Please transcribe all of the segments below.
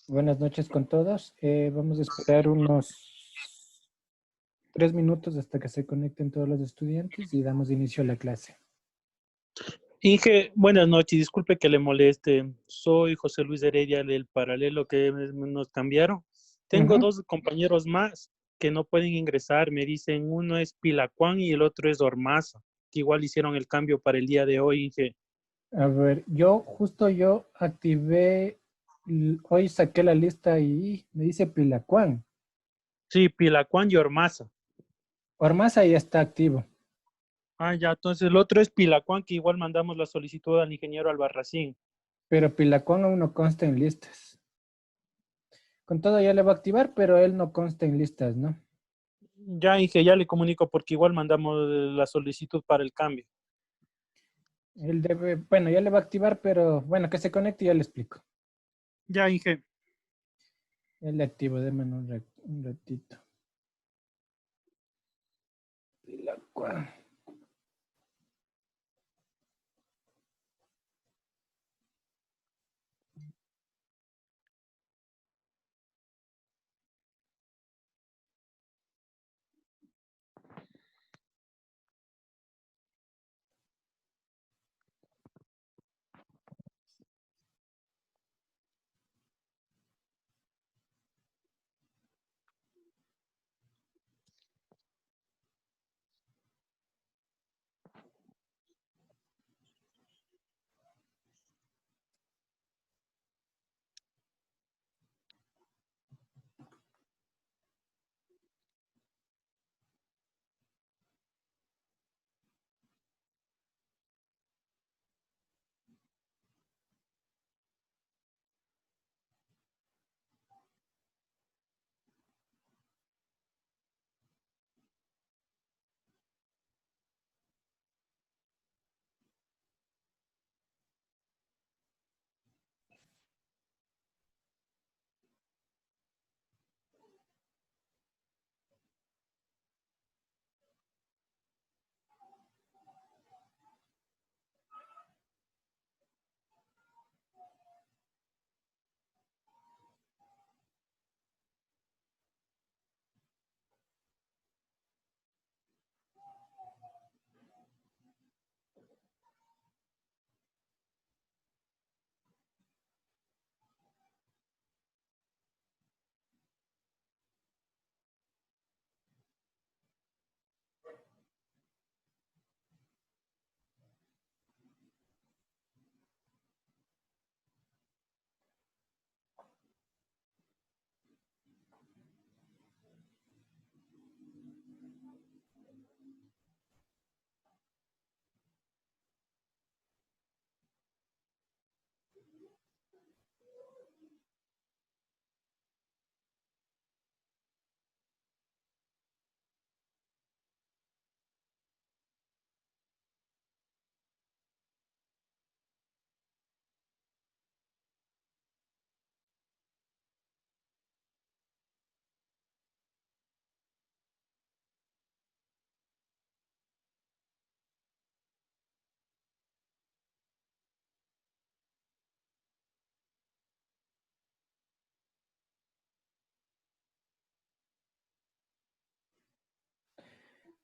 Buenas noches con todos. Vamos a esperar unos 3 minutos hasta que se conecten todos los estudiantes y damos inicio a la clase. Inge, buenas noches, disculpe que le moleste. Soy José Luis Heredia del paralelo que nos cambiaron. Tengo dos compañeros más que no pueden ingresar. Me dicen, uno es Pilacuán y el otro es Ormaza, que igual hicieron el cambio para el día de hoy, Inge. A ver, yo activé, hoy saqué la lista y me dice Pilacuán. Sí, Pilacuán y Ormaza. Ormaza ya está activo. Ah, ya, entonces el otro es Pilacuán, que igual mandamos la solicitud al ingeniero Albarracín. Pero Pilacuán aún no consta en listas. Con todo ya le va a activar, pero él no consta en listas, ¿no? Ya, Inge, ya le comunico porque igual mandamos la solicitud para el cambio. Él debe, bueno, ya le va a activar, pero bueno, que se conecte y ya le explico. Ya, Inge. Él le activo, déme un ratito. Pilacuán.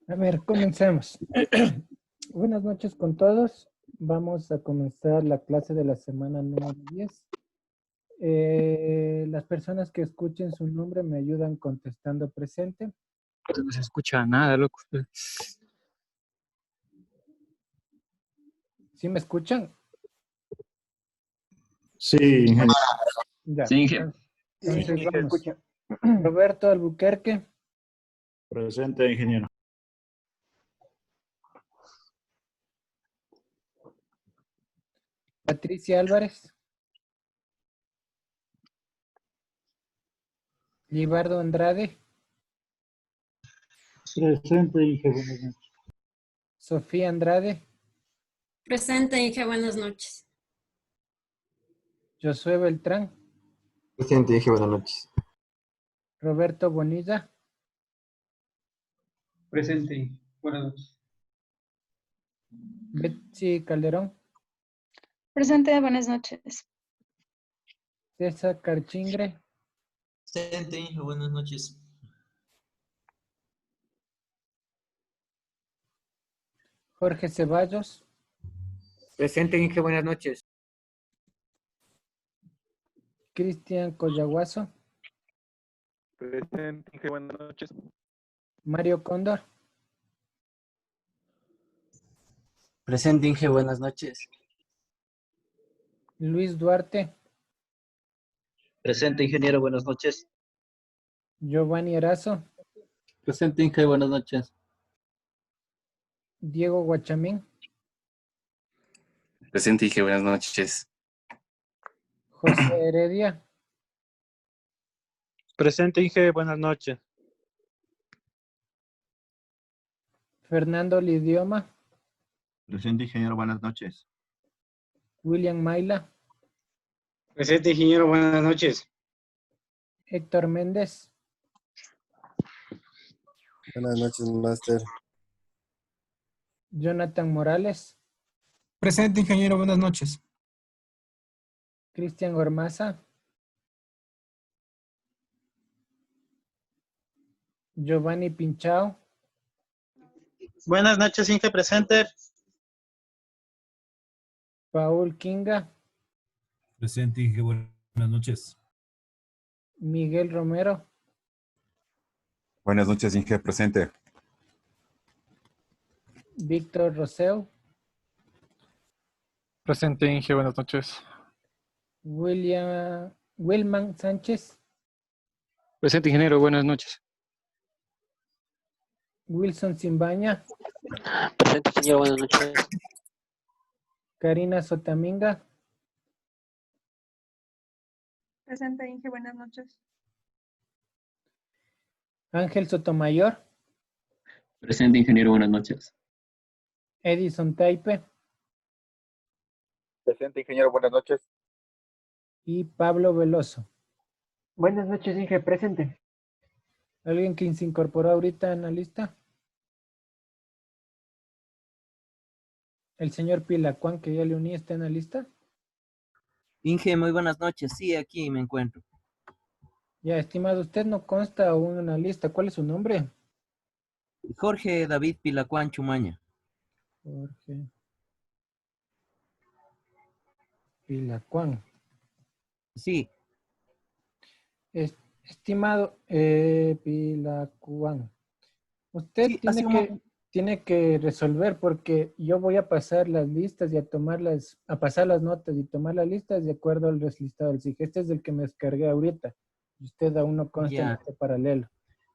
A ver, comencemos. Buenas noches con todos. Vamos a comenzar la clase de la semana número 10. Las personas que escuchen su nombre me ayudan contestando presente. No se escucha nada, loco. ¿Sí me escuchan? Sí, ingeniero. Ya. Sí, Inge. Entonces vamos. Roberto Albuquerque, Presente, ingeniero. Patricia Álvarez, Libardo Andrade, Presente, ingeniero. Sofía Andrade, Presente, Inge, buenas noches. Josué Beltrán, Presidente, dije buenas noches. Roberto Bonilla, Presente, buenas noches. Betsy Calderón, Presente, buenas noches. César Carchingre, Presente, Inge, buenas noches. Jorge Ceballos, Presente, Inge, buenas noches. Cristian Collaguazo, Presente, Inge, buenas noches. Mario Cóndor, Presente, Inge, buenas noches. Luis Duarte, Presente, ingeniero, buenas noches. Giovanni Erazo, Presente, Inge, buenas noches. Diego Guachamín, Presente, Inge, buenas noches. José Heredia, Presente, Inge, buenas noches. Fernando Lidioma, Presente, ingeniero, buenas noches. William Maila, Presente, ingeniero, buenas noches. Héctor Méndez, Buenas noches, máster. Jonathan Morales, Presente, ingeniero, buenas noches. Cristian Ormaza, Giovanni Pinchao, Buenas noches, Inge, presente. Paul Kinga, Presente, Inge, buenas noches. Miguel Romero, Buenas noches, Inge, presente. Víctor Roseu, Presente, Inge, buenas noches. Wilman Sánchez, Presente, ingeniero, buenas noches. Wilson Simbaña, Presente, ingeniero, buenas noches. Karina Sotaminga, Presente, Inge, buenas noches. Ángel Sotomayor, Presente, ingeniero, buenas noches. Edison Taipe Presente, ingeniero, buenas noches. y Pablo Veloso. Buenas noches, Inge, presente. ¿Alguien que se incorporó ahorita en la lista? El señor Pilacuán, que ya le uní, ¿está en la lista? Inge, muy buenas noches. Sí, aquí me encuentro. Ya, estimado, usted no consta aún en la lista. ¿Cuál es su nombre? Jorge David Pilacuán Chumaña. Jorge Pilacuán. Sí. Estimado Pilacuán, usted Sí, tiene que resolver, porque yo voy a pasar las listas y a pasar las notas y tomar las listas de acuerdo al listado del SIG. Este es el que me descargué ahorita. Usted aún no consta en este paralelo.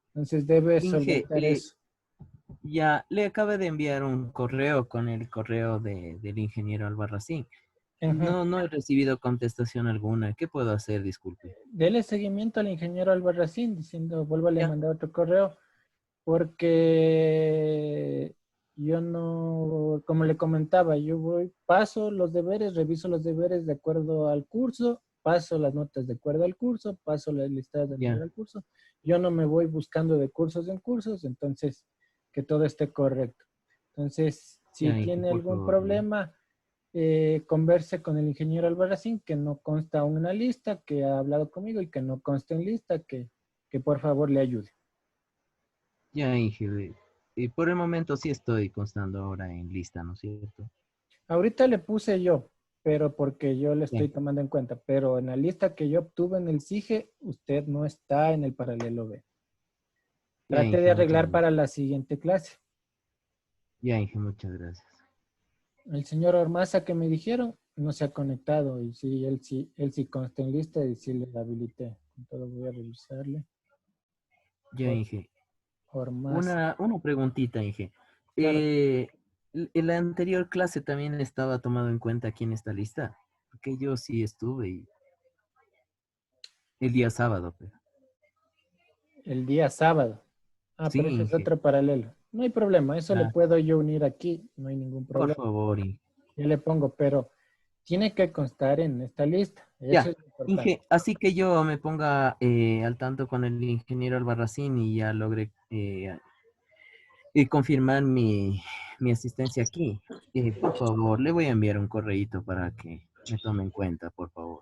Entonces debe solventar eso. Ya, le acabé de enviar un correo con el correo del ingeniero Albarracín. No he recibido contestación alguna. ¿Qué puedo hacer? Disculpe. Dele seguimiento al ingeniero Albarracín diciendo, vuélvale a mandar otro correo, porque yo no, como le comentaba, paso los deberes, reviso los deberes de acuerdo al curso, paso las notas de acuerdo al curso, paso las listadas de acuerdo al curso. Yo no me voy buscando de cursos en cursos, entonces que todo esté correcto. Entonces, si tiene algún problema, converse con el ingeniero Albarracín, que no consta aún en la lista, que ha hablado conmigo y que no consta en lista, que por favor le ayude. Ya, Inge. Y por el momento sí estoy constando ahora en lista, ¿no es cierto? Ahorita le puse yo, pero porque yo le estoy tomando en cuenta, pero en la lista que yo obtuve en el SIGE, usted no está en el paralelo B. Trate de arreglar para la siguiente clase. Ya, Inge, muchas gracias. El señor Ormaza que me dijeron no se ha conectado y sí, él sí consta en lista y sí le habilité. Todo voy a revisarle. Ya, Inge. Ormaza. Una preguntita, Inge. Claro. En la anterior clase también estaba tomado en cuenta aquí en esta lista, porque yo sí estuve el día sábado. Pero. El día sábado. Ah, Sí, pero ese es Inge. otro paralelo. No hay problema, eso le puedo yo unir aquí, no hay ningún problema. Por favor, Inge. Yo le pongo, pero tiene que constar en esta lista. Eso Ya, es importante. Inge, así que yo me ponga al tanto con el ingeniero Albarracín y ya logré confirmar mi asistencia aquí. Por favor, le voy a enviar un correíto para que me tome en cuenta, por favor.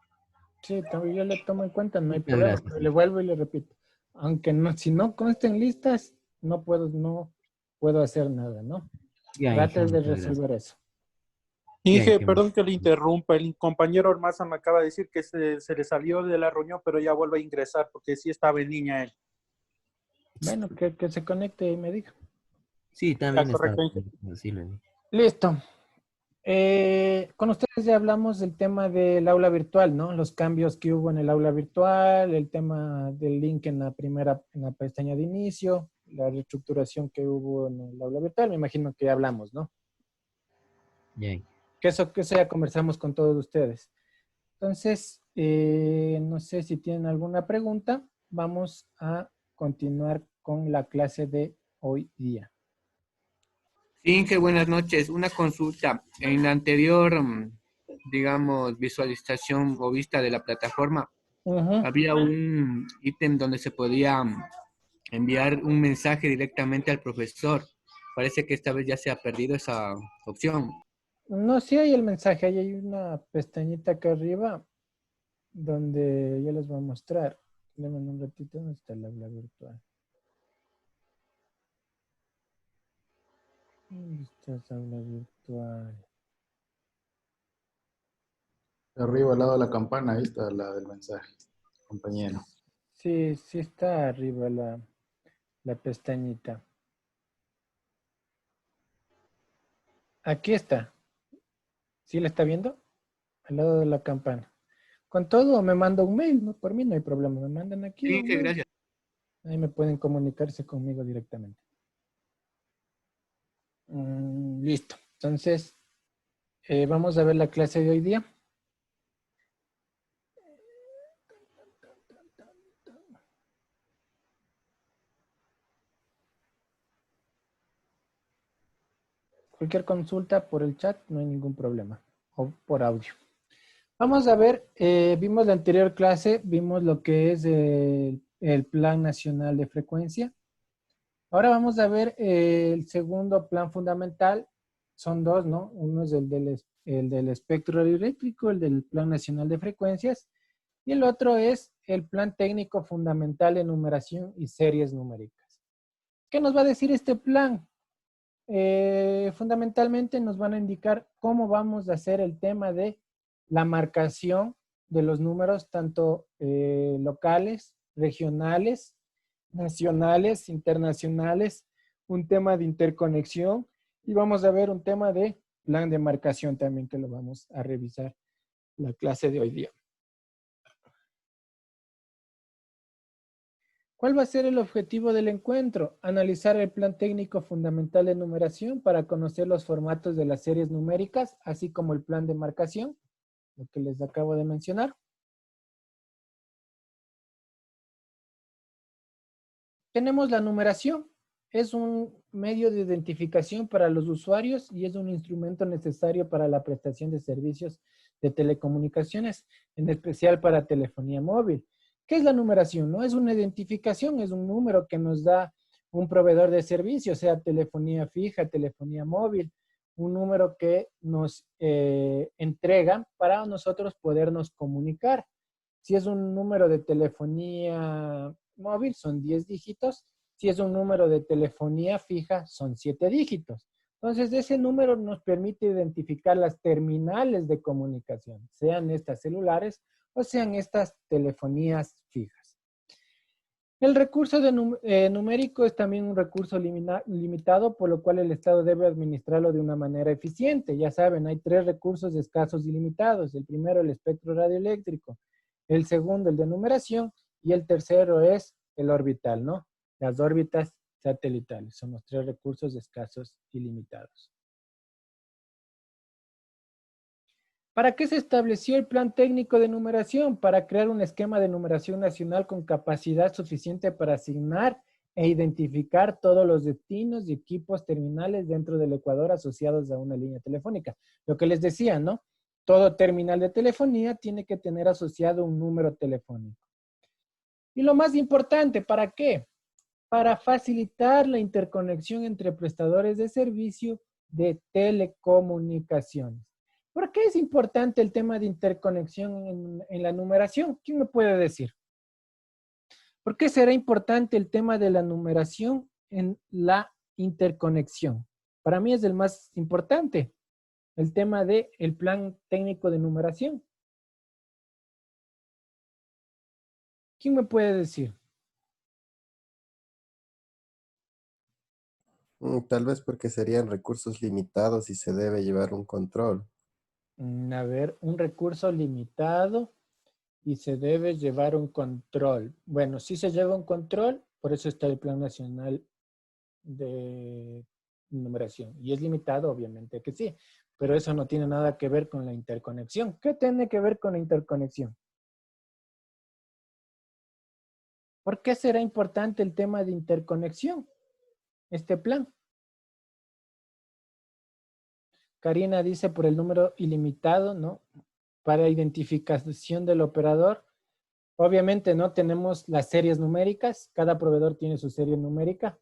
Sí, yo le tomo en cuenta, no hay Muchas problema, gracias. pero le vuelvo y le repito. Aunque no, si no consten listas, no puedo hacer nada, ¿no? Ya, Trates Inge, de muchas gracias. resolver eso. Ya, Inge, Inge, perdón que le interrumpa. El compañero Ormaza me acaba de decir que se le salió de la reunión, pero ya vuelve a ingresar porque sí estaba en línea él. Bueno, que se conecte y me diga. Sí, también estaba. correcto, Inge. Sí, le vi. Listo. Con ustedes ya hablamos del tema del aula virtual, ¿no? Los cambios que hubo en el aula virtual, el tema del link en la pestaña de inicio, la reestructuración que hubo en el aula virtual. Me imagino que ya hablamos, ¿no? Ya. Que eso ya conversamos con todos ustedes. Entonces, no sé si tienen alguna pregunta. Vamos a continuar con la clase de hoy día. Sí, Inge, buenas noches. Una consulta. En la anterior, digamos, visualización o vista de la plataforma, había un ítem donde se podía enviar un mensaje directamente al profesor. Parece que esta vez ya se ha perdido esa opción. No, sí hay el mensaje. Ahí hay una pestañita acá arriba donde yo les voy a mostrar. Denme un ratito. ¿Dónde está el aula virtual? ¿Dónde está esa aula virtual? Arriba al lado de la campana, ahí está la del mensaje, compañero. Sí, sí está arriba la pestañita. Aquí está. ¿Sí la está viendo? Al lado de la campana. Con todo, me manda un mail, ¿no? Por mí no hay problema. Me mandan aquí. Sí, un que mail. gracias. Ahí me pueden comunicarse conmigo directamente. Listo. Entonces, vamos a ver la clase de hoy día. Cualquier consulta por el chat, no hay ningún problema. O por audio. Vamos a ver, vimos la anterior clase, vimos lo que es el Plan Nacional de Frecuencia. Ahora vamos a ver el segundo plan fundamental. Son dos, ¿no? Uno es el del espectro radioeléctrico, el del Plan Nacional de Frecuencias, y el otro es el Plan Técnico Fundamental de Numeración y Series Numéricas. ¿Qué nos va a decir este plan? Fundamentalmente nos van a indicar cómo vamos a hacer el tema de la marcación de los números, tanto locales, regionales, nacionales, internacionales, un tema de interconexión y vamos a ver un tema de plan de marcación también que lo vamos a revisar la clase de hoy día. ¿Cuál va a ser el objetivo del encuentro? Analizar el plan técnico fundamental de numeración para conocer los formatos de las series numéricas, así como el plan de marcación, lo que les acabo de mencionar. Tenemos la numeración. Es un medio de identificación para los usuarios y es un instrumento necesario para la prestación de servicios de telecomunicaciones, en especial para telefonía móvil. ¿Qué es la numeración? No es una identificación, es un número que nos da un proveedor de servicios, sea telefonía fija, telefonía móvil, un número que nos entrega para nosotros podernos comunicar. Si es un número de telefonía móvil, son 10 dígitos. Si es un número de telefonía fija, son 7 dígitos. Entonces, ese número nos permite identificar las terminales de comunicación, sean estas celulares o sean estas telefonías fijas. El recurso numérico es también un recurso limitado, por lo cual el Estado debe administrarlo de una manera eficiente. Ya saben, hay 3 recursos escasos y limitados. El primero, el espectro radioeléctrico. El segundo, el de numeración. Y el tercero es el orbital, ¿no? Las órbitas satelitales. Son los 3 recursos escasos y limitados. ¿Para qué se estableció el plan técnico de numeración? Para crear un esquema de numeración nacional con capacidad suficiente para asignar e identificar todos los destinos y equipos terminales dentro del Ecuador asociados a una línea telefónica. Lo que les decía, ¿no? Todo terminal de telefonía tiene que tener asociado un número telefónico. Y lo más importante, ¿para qué? Para facilitar la interconexión entre prestadores de servicio de telecomunicaciones. ¿Por qué es importante el tema de interconexión en la numeración? ¿Quién me puede decir? ¿Por qué será importante el tema de la numeración en la interconexión? Para mí es el más importante, el tema del plan técnico de numeración. ¿Quién me puede decir? Tal vez porque serían recursos limitados y se debe llevar un control. A ver, un recurso limitado y se debe llevar un control. Bueno, si se lleva un control, por eso está el Plan Nacional de Numeración. Y es limitado, obviamente que sí, pero eso no tiene nada que ver con la interconexión. ¿Qué tiene que ver con la interconexión? ¿Por qué será importante el tema de interconexión? Este plan. Karina dice por el número ilimitado, ¿no? Para identificación del operador. Obviamente, ¿no? Tenemos las series numéricas. Cada proveedor tiene su serie numérica.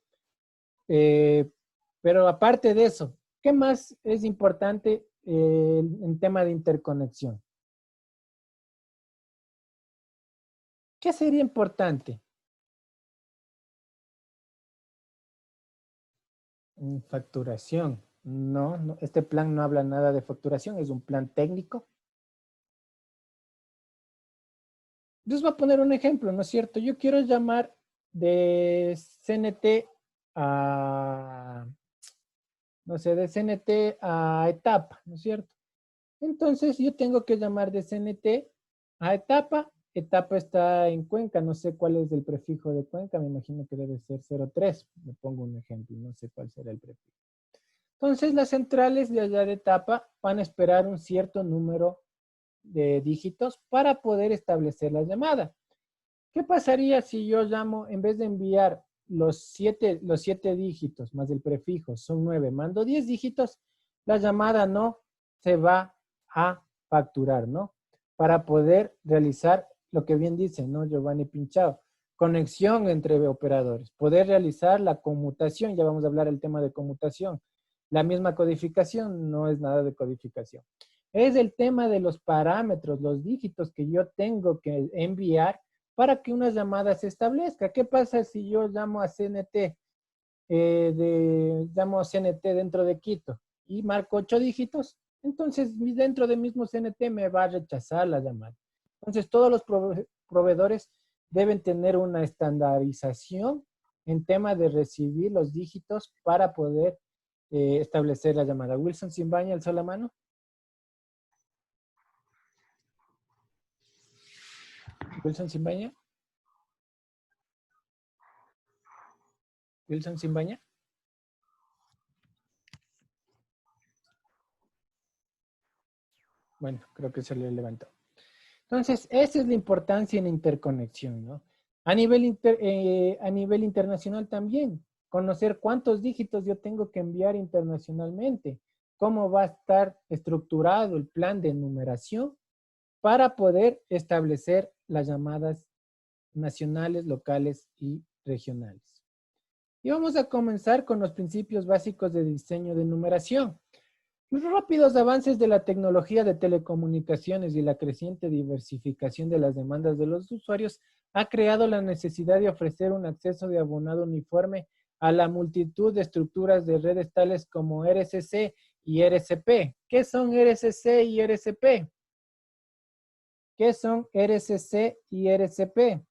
Pero aparte de eso, ¿qué más es importante en tema de interconexión? ¿Qué sería importante? Facturación. No, este plan no habla nada de facturación, es un plan técnico. Les voy a poner un ejemplo, ¿no es cierto? Yo quiero llamar de CNT a, no sé, de CNT a etapa, ¿no es cierto? Entonces yo tengo que llamar de CNT a etapa. Etapa está en Cuenca, no sé cuál es el prefijo de Cuenca, me imagino que debe ser 03. Me pongo un ejemplo, no sé cuál será el prefijo. Entonces las centrales de allá de etapa van a esperar un cierto número de dígitos para poder establecer la llamada. ¿Qué pasaría si yo llamo, en vez de enviar los siete dígitos más el prefijo, son 9, mando 10 dígitos, la llamada no se va a facturar, ¿no? Para poder realizar lo que bien dice, ¿no? Giovanni Pinchao, conexión entre operadores, poder realizar la conmutación, ya vamos a hablar del tema de conmutación. La misma codificación no es nada de codificación. Es el tema de los parámetros, los dígitos que yo tengo que enviar para que una llamada se establezca. ¿Qué pasa si yo llamo a CNT, llamo a CNT dentro de Quito y marco 8 dígitos? Entonces, dentro del mismo CNT me va a rechazar la llamada. Entonces, todos los proveedores deben tener una estandarización en tema de recibir los dígitos para poder establecer la llamada. Wilson Simbaña, alzó la mano. Wilson Simbaña. Wilson Simbaña. Bueno, creo que se le levantó. Entonces, esa es la importancia en interconexión, ¿no? A nivel internacional también, conocer cuántos dígitos yo tengo que enviar internacionalmente, cómo va a estar estructurado el plan de numeración para poder establecer las llamadas nacionales, locales y regionales. Y vamos a comenzar con los principios básicos de diseño de numeración. Los rápidos avances de la tecnología de telecomunicaciones y la creciente diversificación de las demandas de los usuarios ha creado la necesidad de ofrecer un acceso de abonado uniforme a la multitud de estructuras de redes tales como RCC y RCP. ¿Qué son RCC y RCP? ¿Qué son RCC y RCP?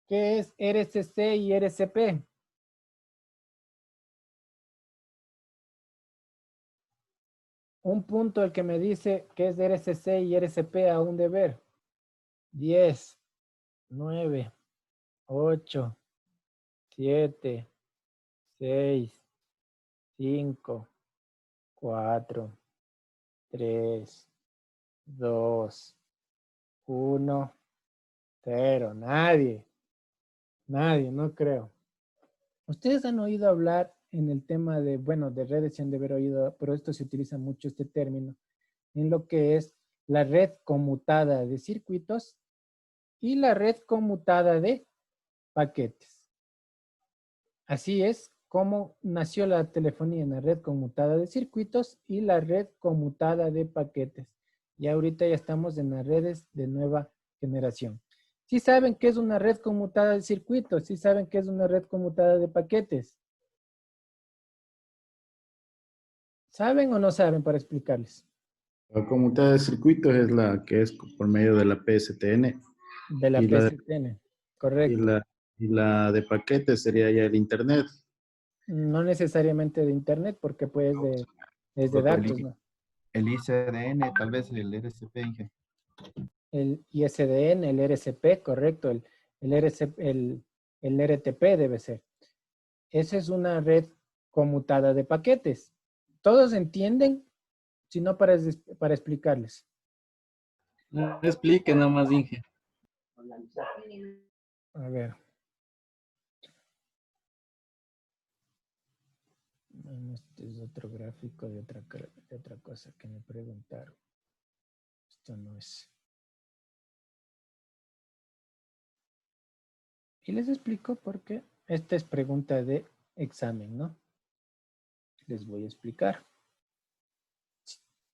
¿Qué es RCC y RCP? Un punto el que me dice que es RCC y RCP a un deber. 10, 9, 8, 7, 6, 5, 4, 3, 2, 1, 0. Nadie, no creo. Ustedes han oído hablar en el tema de, bueno, de redes se han de haber oído, pero esto se utiliza mucho este término, en lo que es la red conmutada de circuitos y la red conmutada de paquetes. Así es cómo nació la telefonía en la red conmutada de circuitos y la red conmutada de paquetes. Y ahorita ya estamos en las redes de nueva generación. ¿Sí saben qué es una red conmutada de circuitos? ¿Sí saben qué es una red conmutada de paquetes? ¿Saben o no saben para explicarles? La conmutada de circuitos es la que es por medio de la PSTN. De la Y PSTN, correcto. Y la de paquetes sería ya el Internet. No necesariamente de Internet, porque pues es de datos, ¿no? El ICDN, tal vez el RCP, Inge. El ISDN, el RCP, correcto, el RTP debe ser. Esa es una red conmutada de paquetes. ¿Todos entienden? Si no, para explicarles. No explique nomás, Inge. A ver. Este es otro gráfico de otra cosa que me preguntaron. Esto no es. Y les explico por qué. Esta es pregunta de examen, ¿no? Les voy a explicar.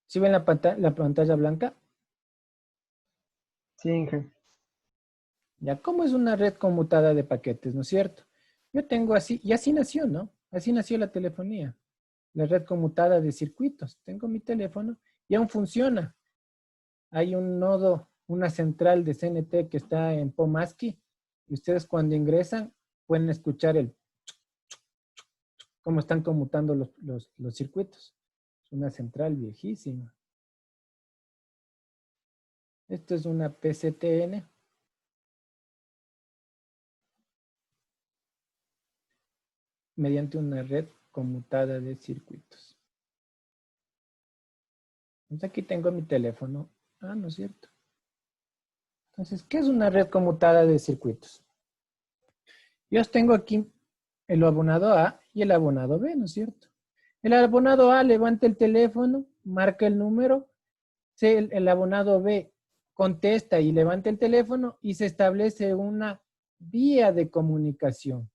¿Sí ven la pantalla blanca? Sí, Inge. Ya, ¿cómo es una red conmutada de paquetes, no es cierto? Yo tengo así, y así nació, ¿no? Así nació la telefonía. La red conmutada de circuitos. Tengo mi teléfono y aún funciona. Hay un nodo, una central de CNT que está en POMASKI y ustedes cuando ingresan pueden escuchar cómo están conmutando los circuitos. Es una central viejísima. Esto es una PCTN. Mediante una red conmutada de circuitos. Entonces aquí tengo mi teléfono. Ah, no es cierto. Entonces, ¿qué es una red conmutada de circuitos? Yo tengo aquí el abonado A y el abonado B, ¿no es cierto? El abonado A levanta el teléfono, marca el número, el abonado B contesta y levanta el teléfono y se establece una vía de comunicación,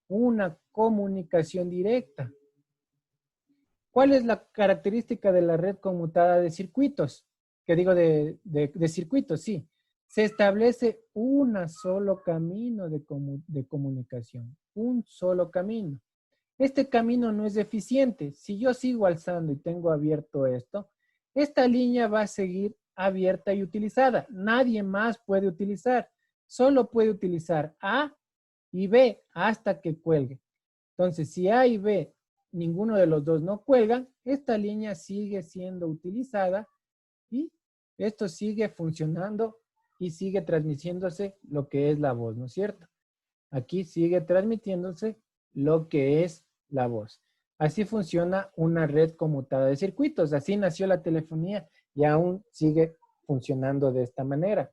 una comunicación directa. ¿Cuál es la característica de la red conmutada de circuitos? Que digo de circuitos, sí. Se establece un solo camino de comunicación, un solo camino. Este camino no es eficiente. Si yo sigo alzando y tengo abierto esto, esta línea va a seguir abierta y utilizada. Nadie más puede utilizar. Solo puede utilizar A y B hasta que cuelgue. Entonces, si A y B, ninguno de los dos no cuelgan, esta línea sigue siendo utilizada y esto sigue funcionando y sigue transmitiéndose lo que es la voz, ¿no es cierto? Aquí sigue transmitiéndose lo que es la voz. Así funciona una red conmutada de circuitos. Así nació la telefonía y aún sigue funcionando de esta manera.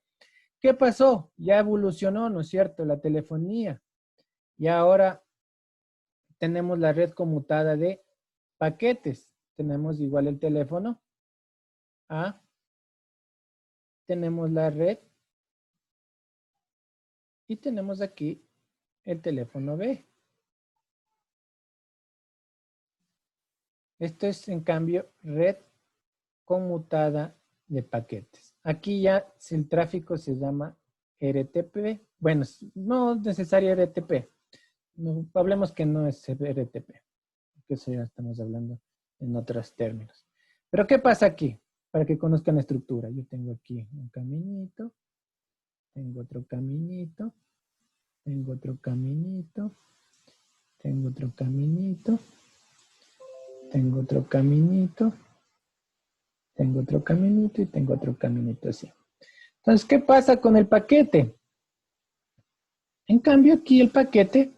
¿Qué pasó? Ya evolucionó, ¿no es cierto? La telefonía. Y ahora tenemos la red conmutada de paquetes. Tenemos igual el teléfono A. Tenemos la red. Y tenemos aquí el teléfono B. Esto es, en cambio, red conmutada de paquetes. Aquí ya si el tráfico se llama RTP. Bueno, no es necesario RTP. No, hablemos que no es RTP. Que eso ya estamos hablando en otros términos. Pero ¿qué pasa aquí? Para que conozcan la estructura. Yo tengo aquí un caminito. Tengo otro caminito. Tengo otro caminito. Tengo otro caminito. Tengo otro caminito. Tengo otro caminito y tengo otro caminito así. Entonces, ¿qué pasa con el paquete? En cambio, aquí el paquete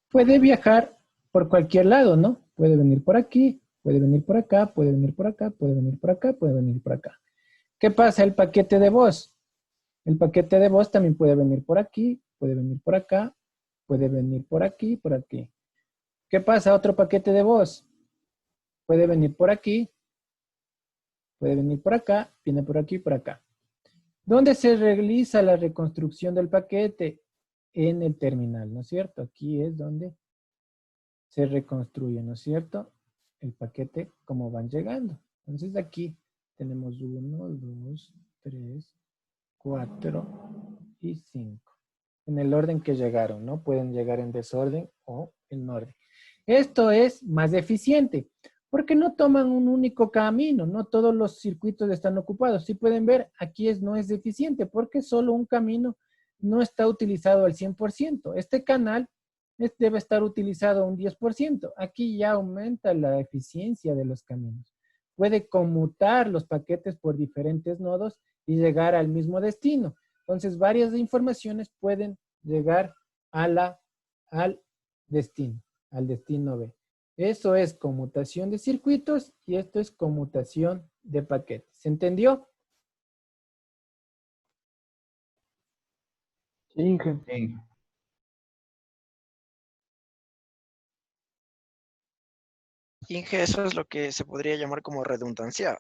puede viajar por cualquier lado, ¿no? Puede venir por aquí, puede venir por acá, puede venir por acá, puede venir por acá, puede venir por acá. ¿Qué pasa el paquete de voz? El paquete de voz también puede venir por aquí, puede venir por acá, puede venir por aquí, por aquí. ¿Qué pasa? Otro paquete de voz. Puede venir por aquí, puede venir por acá, viene por aquí y por acá. ¿Dónde se realiza la reconstrucción del paquete? En el terminal, ¿no es cierto? Aquí es donde se reconstruye, ¿no es cierto? El paquete como van llegando. Entonces aquí tenemos 1, 2, 3, 4 y 5. En el orden que llegaron, ¿no? Pueden llegar en desorden o en orden. Esto es más eficiente porque no toman un único camino, no todos los circuitos están ocupados. Si pueden ver, aquí no es eficiente porque solo un camino no está utilizado al 100%. Este canal debe estar utilizado un 10%. Aquí ya aumenta la eficiencia de los caminos. Puede conmutar los paquetes por diferentes nodos y llegar al mismo destino. Entonces, varias informaciones pueden llegar al destino B. Eso es conmutación de circuitos y esto es conmutación de paquetes. ¿Se entendió? Sí. Inge, eso es lo que se podría llamar como redundancia.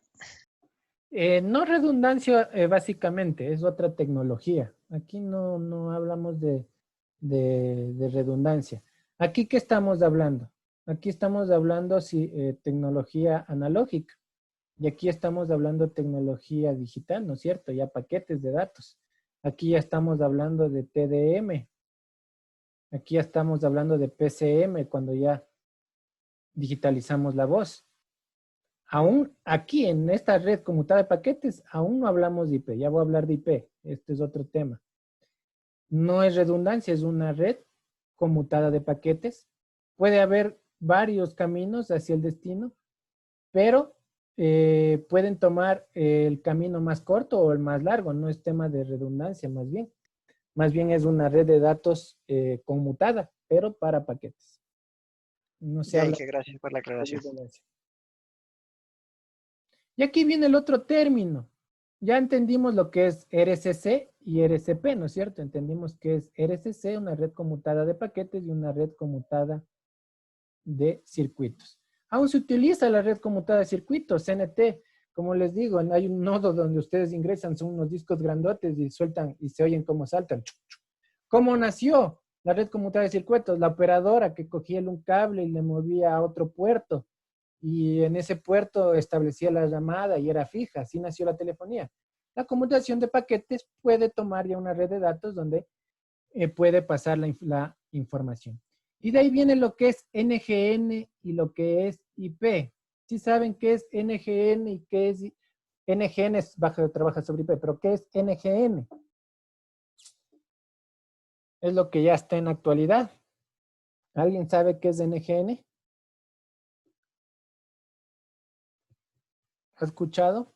No redundancia, básicamente, es otra tecnología. Aquí no hablamos de redundancia. ¿Aquí qué estamos hablando? Aquí estamos hablando tecnología analógica. Y aquí estamos hablando de tecnología digital, ¿no es cierto? Ya paquetes de datos. Aquí ya estamos hablando de TDM. Aquí ya estamos hablando de PCM cuando ya digitalizamos la voz. Aún aquí en esta red conmutada de paquetes, aún no hablamos de IP. Ya voy a hablar de IP. Este es otro tema. No es redundancia, es una red conmutada de paquetes. Puede haber varios caminos hacia el destino, pero pueden tomar el camino más corto o el más largo. No es tema de redundancia, más bien. Más bien es una red de datos conmutada, pero para paquetes. No se habla. Gracias por la aclaración. Y aquí viene el otro término. Ya entendimos lo que es RCC y RCP, ¿no es cierto? Entendimos que es RCC, una red conmutada de paquetes, y una red conmutada de circuitos. Aún se utiliza la red conmutada de circuitos, CNT. Como les digo, hay un nodo donde ustedes ingresan, son unos discos grandotes y sueltan y se oyen cómo saltan. ¿Cómo nació la red conmutada de circuitos? La operadora que cogía un cable y le movía a otro puerto. Y en ese puerto establecía la llamada y era fija. Así nació la telefonía. La conmutación de paquetes puede tomar ya una red de datos donde puede pasar la información. Y de ahí viene lo que es NGN y lo que es IP. ¿Sí saben qué es NGN y qué es NGN? Trabaja sobre IP, pero ¿qué es NGN? Es lo que ya está en actualidad. ¿Alguien sabe qué es NGN? ¿Ha escuchado?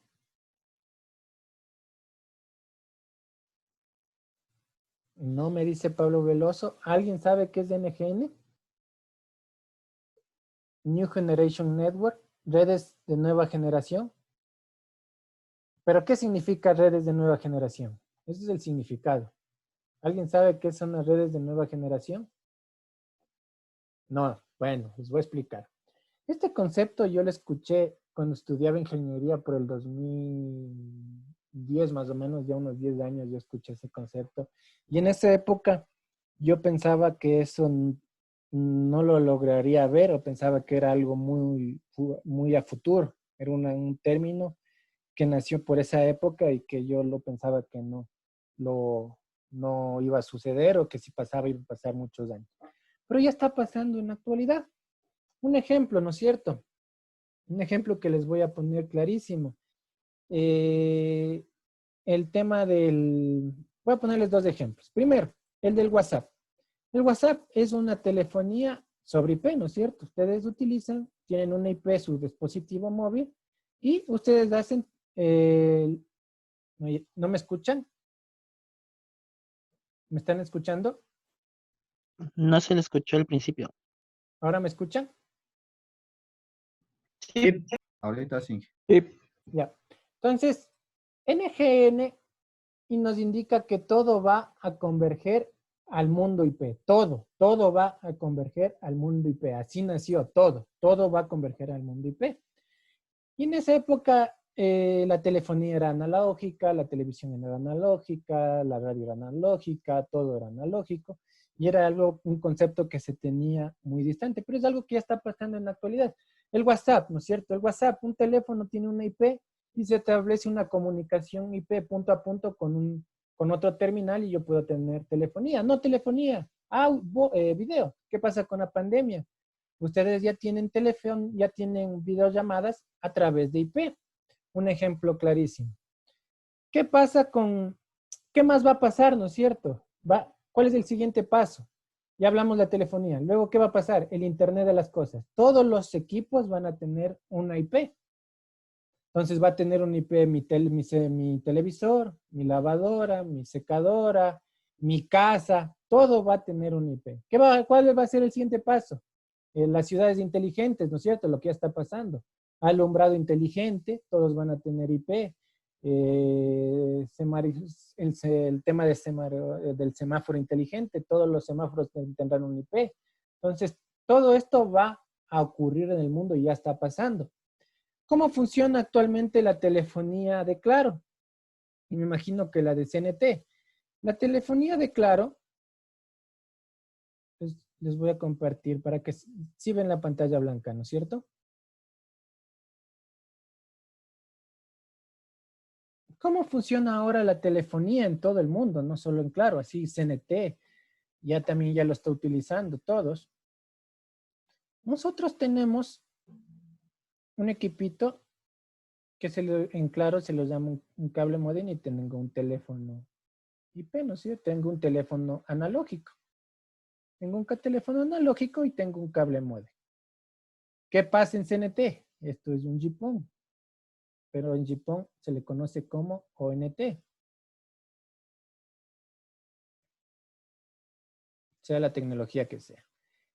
No, me dice Pablo Veloso. ¿Alguien sabe qué es NGN? New Generation Network, redes de nueva generación. ¿Pero qué significa redes de nueva generación? Ese es el significado. ¿Alguien sabe qué son las redes de nueva generación? No, bueno, les voy a explicar. Este concepto yo lo escuché cuando estudiaba ingeniería por el 2010 más o menos, ya unos 10 años yo escuché ese concepto. Y en esa época yo pensaba que eso no lo lograría ver, o pensaba que era algo muy a futuro. Era un término que nació por esa época y que yo lo pensaba que no iba a suceder, o que si pasaba iba a pasar muchos años. Pero ya está pasando en la actualidad. Un ejemplo, ¿no es cierto? Un ejemplo que les voy a poner clarísimo. El tema voy a ponerles dos ejemplos. Primero, el del WhatsApp. El WhatsApp es una telefonía sobre IP, ¿no es cierto? Ustedes tienen una IP su dispositivo móvil y ustedes hacen... ¿No me escuchan? ¿Me están escuchando? No se le escuchó al principio. ¿Ahora me escuchan? Sí. Ahorita sí. Ya. Entonces, NGN y nos indica que todo va a converger al mundo IP. Todo va a converger al mundo IP. Así nació todo va a converger al mundo IP. Y en esa época la telefonía era analógica, la televisión era analógica, la radio era analógica, todo era analógico. Y era algo, un concepto que se tenía muy distante, pero es algo que ya está pasando en la actualidad. El WhatsApp, ¿no es cierto? El WhatsApp, un teléfono tiene una IP y se establece una comunicación IP punto a punto con otro terminal y yo puedo tener telefonía. No telefonía, video. ¿Qué pasa con la pandemia? Ustedes ya tienen teléfono, ya tienen videollamadas a través de IP. Un ejemplo clarísimo. ¿Qué pasa qué más va a pasar, no es cierto? ¿Cuál es el siguiente paso? Ya hablamos de la telefonía. Luego, ¿qué va a pasar? El Internet de las cosas. Todos los equipos van a tener una IP. Entonces va a tener un IP mi televisor, mi lavadora, mi secadora, mi casa. Todo va a tener un IP. ¿Cuál va a ser el siguiente paso? Las ciudades inteligentes, ¿no es cierto? Lo que ya está pasando. Alumbrado inteligente, todos van a tener IP. El tema del semáforo inteligente, todos los semáforos tendrán un IP. Entonces, todo esto va a ocurrir en el mundo y ya está pasando. ¿Cómo funciona actualmente la telefonía de Claro? Y me imagino que la de CNT. La telefonía de Claro, pues, les voy a compartir para que sí ven la pantalla blanca, ¿no es cierto? ¿Cómo funciona ahora la telefonía en todo el mundo? No solo en Claro, así CNT también ya lo está utilizando todos. Nosotros tenemos un equipito que en Claro se lo llama un cable modem y tengo un teléfono IP, ¿no es cierto? Tengo un teléfono analógico. Tengo un teléfono analógico y tengo un cable modem. ¿Qué pasa en CNT? Esto es un GPON, pero en GPON se le conoce como ONT. Sea la tecnología que sea.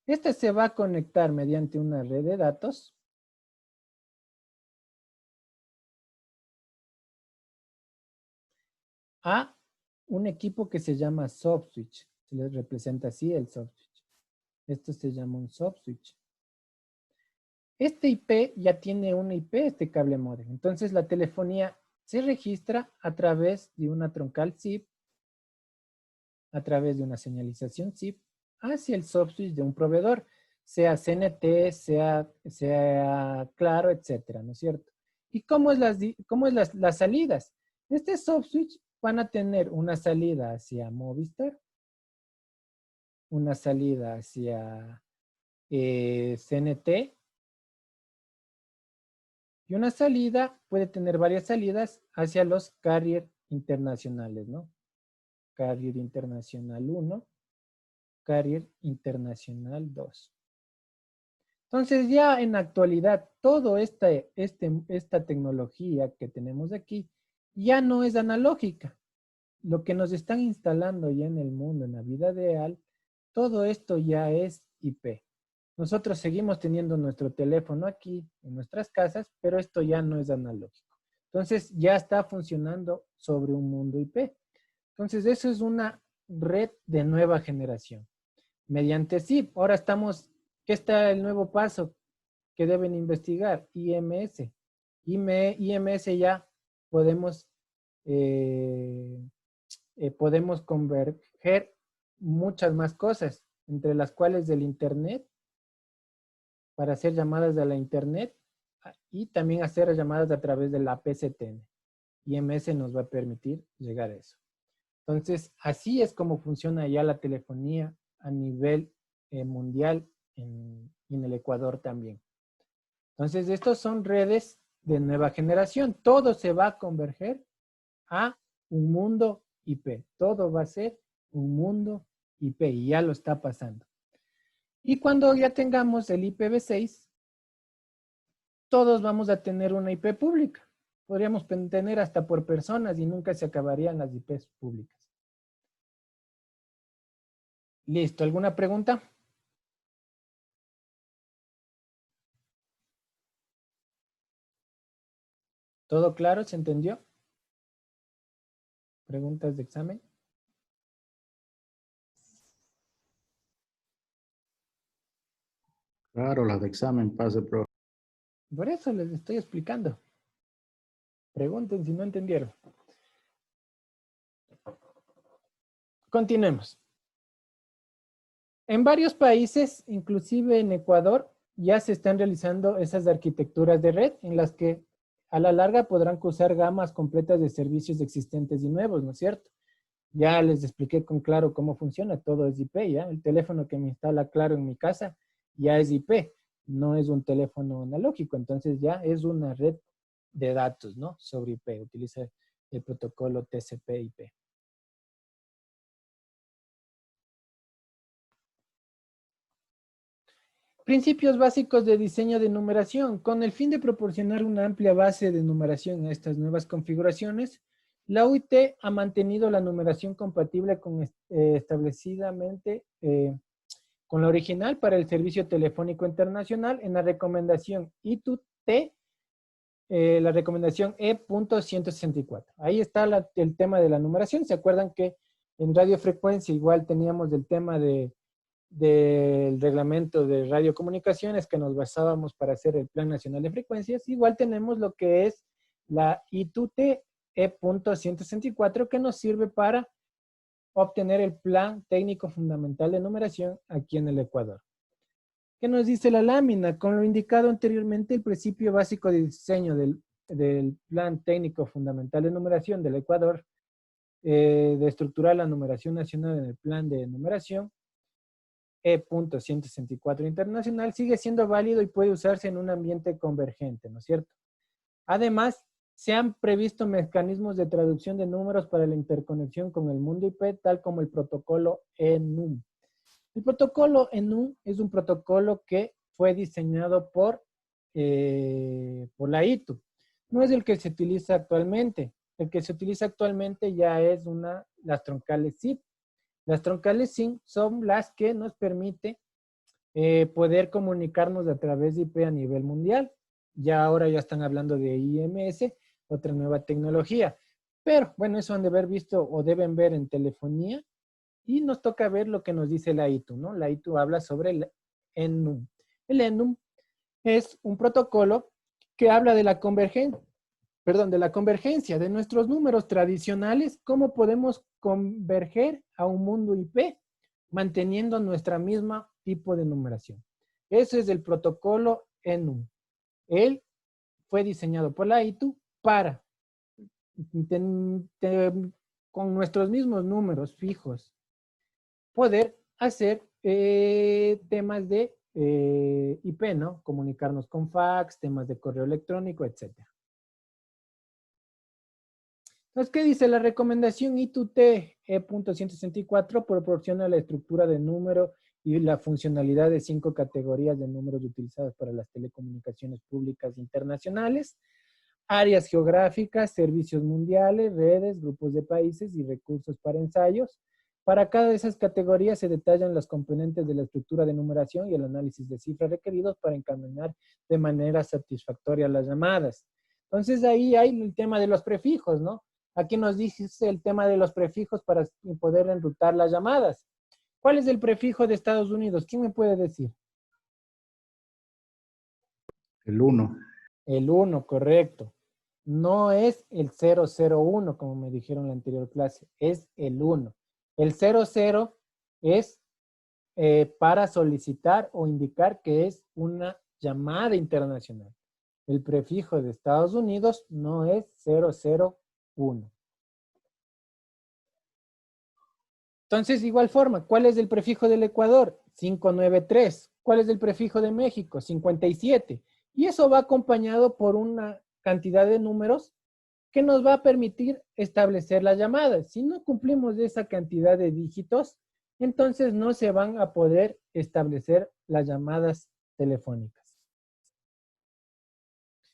Este se va a conectar mediante una red de datos a un equipo que se llama subswitch. Se les representa así el subswitch. Esto se llama un subswitch. Este IP ya tiene una IP, este cable modem. Entonces la telefonía se registra a través de una troncal SIP, a través de una señalización SIP, hacia el subswitch de un proveedor, sea CNT, sea Claro, etcétera, ¿no es cierto? ¿Y cómo es las salidas? Este subswitch van a tener una salida hacia Movistar, una salida hacia CNT, y una salida, puede tener varias salidas hacia los carrier internacionales, ¿no? Carrier internacional 1, carrier internacional 2. Entonces ya en la actualidad, toda esta tecnología que tenemos aquí ya no es analógica. Lo que nos están instalando ya en el mundo, en la vida real, todo esto ya es IP. Nosotros seguimos teniendo nuestro teléfono aquí, en nuestras casas, pero esto ya no es analógico. Entonces ya está funcionando sobre un mundo IP. Entonces eso es una red de nueva generación. Mediante SIP, ahora ¿qué está el nuevo paso que deben investigar? IMS. IMS ya podemos converger muchas más cosas, entre las cuales del Internet, para hacer llamadas de la Internet y también hacer llamadas a través de la PCTN. IMS nos va a permitir llegar a eso. Entonces, así es como funciona ya la telefonía a nivel mundial y en el Ecuador también. Entonces, estos son redes de nueva generación. Todo se va a converger a un mundo IP. Todo va a ser un mundo IP y ya lo está pasando. Y cuando ya tengamos el IPv6, todos vamos a tener una IP pública. Podríamos tener hasta por personas y nunca se acabarían las IPs públicas. Listo, ¿alguna pregunta? ¿Todo claro? ¿Se entendió? ¿Preguntas de examen? Claro, las de examen, pase, pro. Por eso les estoy explicando. Pregunten si no entendieron. Continuemos. En varios países, inclusive en Ecuador, ya se están realizando esas arquitecturas de red en las que a la larga podrán cruzar gamas completas de servicios existentes y nuevos, ¿no es cierto? Ya les expliqué con Claro cómo funciona, todo es IP, ¿ya? El teléfono que me instala Claro en mi casa ya es IP, no es un teléfono analógico, entonces ya es una red de datos, ¿no? Sobre IP, utiliza el protocolo TCP/IP. Principios básicos de diseño de numeración. Con el fin de proporcionar una amplia base de numeración a estas nuevas configuraciones, la UIT ha mantenido la numeración compatible con establecidamente con la original para el Servicio Telefónico Internacional en la recomendación ITU-T, la recomendación E.164. Ahí está el tema de la numeración. ¿Se acuerdan que en radiofrecuencia igual teníamos el tema del reglamento de radiocomunicaciones que nos basábamos para hacer el Plan Nacional de Frecuencias? Igual tenemos lo que es la ITU-T E.164 que nos sirve para obtener el Plan Técnico Fundamental de Numeración aquí en el Ecuador. ¿Qué nos dice la lámina? Con lo indicado anteriormente, el principio básico de diseño del Plan Técnico Fundamental de Numeración del Ecuador, de estructurar la numeración nacional en el Plan de Numeración, E.164 internacional, sigue siendo válido y puede usarse en un ambiente convergente, ¿no es cierto? Además, se han previsto mecanismos de traducción de números para la interconexión con el mundo IP, tal como el protocolo ENUM. El protocolo ENUM es un protocolo que fue diseñado por la ITU. No es el que se utiliza actualmente. El que se utiliza actualmente ya es las troncales SIP. Las troncales SIP son las que nos permite poder comunicarnos a través de IP a nivel mundial. Ya ahora ya están hablando de IMS, otra nueva tecnología. Pero, bueno, eso han de haber visto o deben ver en telefonía. Y nos toca ver lo que nos dice la ITU, ¿no? La ITU habla sobre el ENUM. El ENUM es un protocolo que habla de la convergencia de nuestros números tradicionales, cómo podemos converger a un mundo IP, manteniendo nuestra misma tipo de numeración. Ese es el protocolo ENUM. Él fue diseñado por la ITU para, con nuestros mismos números fijos, poder hacer temas de IP, ¿no? Comunicarnos con fax, temas de correo electrónico, etc. Entonces, ¿qué dice? La recomendación ITU-T E.164 proporciona la estructura de número y la funcionalidad de 5 categorías de números utilizadas para las telecomunicaciones públicas internacionales, áreas geográficas, servicios mundiales, redes, grupos de países y recursos para ensayos. Para cada de esas categorías se detallan los componentes de la estructura de numeración y el análisis de cifras requeridos para encaminar de manera satisfactoria las llamadas. Entonces ahí hay el tema de los prefijos, ¿no? Aquí nos dice el tema de los prefijos para poder enrutar las llamadas. ¿Cuál es el prefijo de Estados Unidos? ¿Quién me puede decir? El 1. El 1, correcto. No es el 001, como me dijeron en la anterior clase, es el 1. El 00 es para solicitar o indicar que es una llamada internacional. El prefijo de Estados Unidos no es 001. Entonces, igual forma, ¿cuál es el prefijo del Ecuador? 593. ¿Cuál es el prefijo de México? 57. Y eso va acompañado por una cantidad de números que nos va a permitir establecer las llamadas. Si no cumplimos esa cantidad de dígitos, entonces no se van a poder establecer las llamadas telefónicas.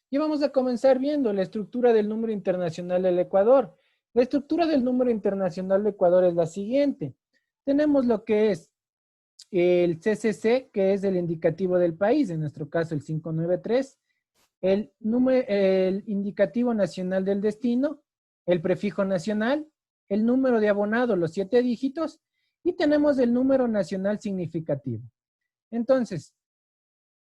Y vamos a comenzar viendo la estructura del número internacional del Ecuador. La estructura del número internacional de Ecuador es la siguiente. Tenemos lo que es el CCC, que es el indicativo del país, en nuestro caso el 593, el indicativo nacional del destino, el prefijo nacional, el número de abonado, los 7 dígitos, y tenemos el número nacional significativo. Entonces,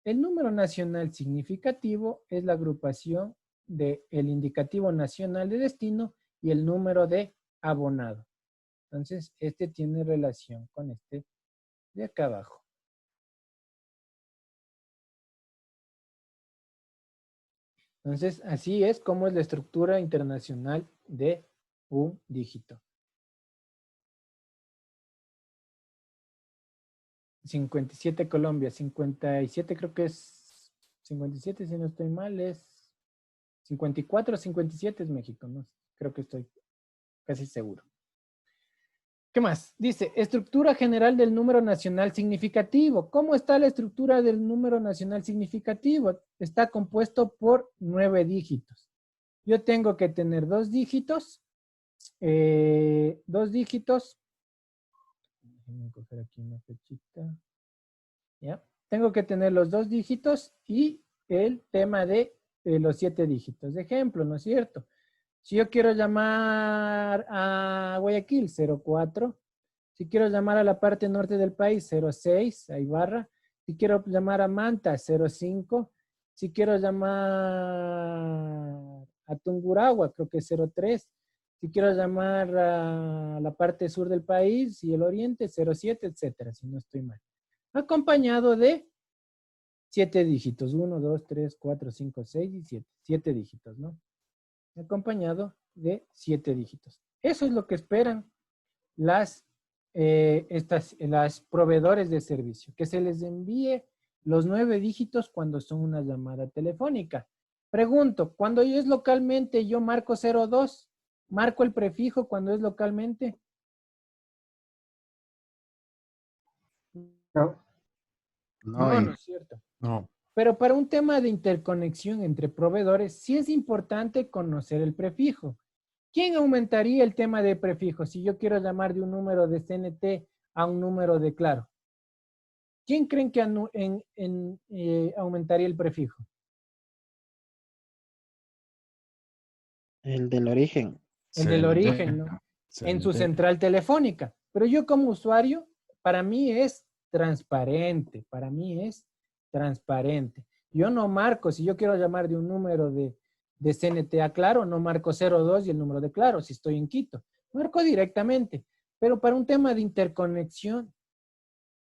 el número nacional significativo es la agrupación del indicativo nacional de destino y el número de abonado. Entonces, este tiene relación con este de acá abajo. Entonces, así es como es la estructura internacional de un dígito. 57 Colombia, 57 creo que es, 57 si no estoy mal es 54 o 57 es México, ¿no? Creo que estoy casi seguro. ¿Qué más? Dice, estructura general del número nacional significativo. ¿Cómo está la estructura del número nacional significativo? Está compuesto por 9 dígitos. Yo tengo que tener 2 dígitos. 2 dígitos. Déjenme coger aquí una fechita. ¿Ya? Tengo que tener los 2 dígitos y el tema de los 7 dígitos. De ejemplo, ¿no es cierto? Si yo quiero llamar a Guayaquil, 04. Si quiero llamar a la parte norte del país, 06, hay barra. Si quiero llamar a Manta, 05. Si quiero llamar a Tungurahua, creo que es 03. Si quiero llamar a la parte sur del país y el oriente, 07, etcétera, si no estoy mal. Acompañado de 7 dígitos. 1, 2, 3, 4, 5, 6 y 7. 7 dígitos, ¿no? Acompañado de 7 dígitos. Eso es lo que esperan las proveedores de servicio, que se les envíe los 9 dígitos cuando son una llamada telefónica. Pregunto, cuando es localmente, yo marco 02, marco el prefijo cuando es localmente. No. No es cierto. No. Pero para un tema de interconexión entre proveedores, sí es importante conocer el prefijo. ¿Quién aumentaría el tema de prefijo si yo quiero llamar de un número de CNT a un número de Claro? ¿Quién creen que aumentaría el prefijo? El del origen. El del origen, ¿no? En su central telefónica. Pero yo como usuario, para mí es transparente. Para mí es transparente. Yo no marco, si yo quiero llamar de un número de CNT a Claro, no marco 02 y el número de Claro, si estoy en Quito. Marco directamente. Pero para un tema de interconexión,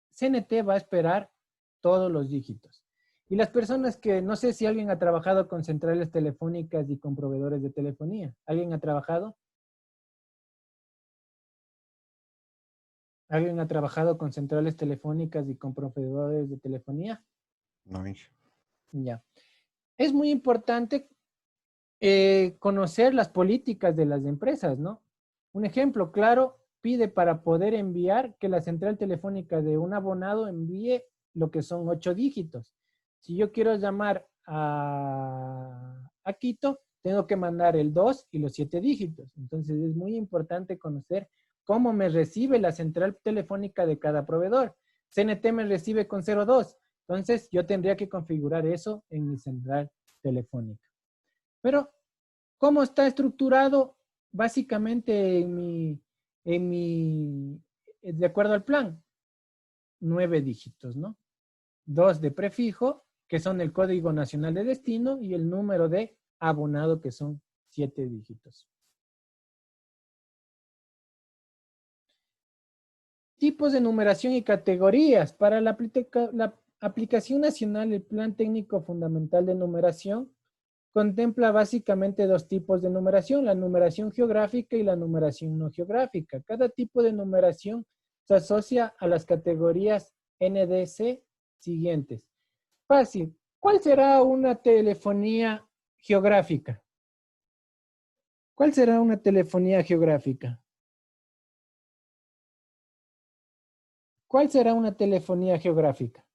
CNT va a esperar todos los dígitos. Y las personas que, no sé si alguien ha trabajado con centrales telefónicas y con proveedores de telefonía. ¿Alguien ha trabajado? ¿Alguien ha trabajado con centrales telefónicas y con proveedores de telefonía? No, Inge. Ya. Es muy importante conocer las políticas de las empresas, ¿no? Un ejemplo, Claro pide para poder enviar que la central telefónica de un abonado envíe lo que son 8 dígitos. Si yo quiero llamar a Quito, tengo que mandar el 2 y los 7 dígitos. Entonces es muy importante conocer cómo me recibe la central telefónica de cada proveedor. CNT me recibe con 02. Entonces yo tendría que configurar eso en mi central telefónica. Pero, ¿cómo está estructurado? Básicamente de acuerdo al plan, 9 dígitos, ¿no? 2 de prefijo, que son el código nacional de destino, y el número de abonado, que son 7 dígitos. Tipos de numeración y categorías. Para la aplicación nacional, el Plan Técnico Fundamental de Numeración contempla básicamente 2 tipos de numeración, la numeración geográfica y la numeración no geográfica. Cada tipo de numeración se asocia a las categorías NDC siguientes. Fácil. ¿Cuál será una telefonía geográfica? ¿Cuál será una telefonía geográfica? ¿Cuál será una telefonía geográfica?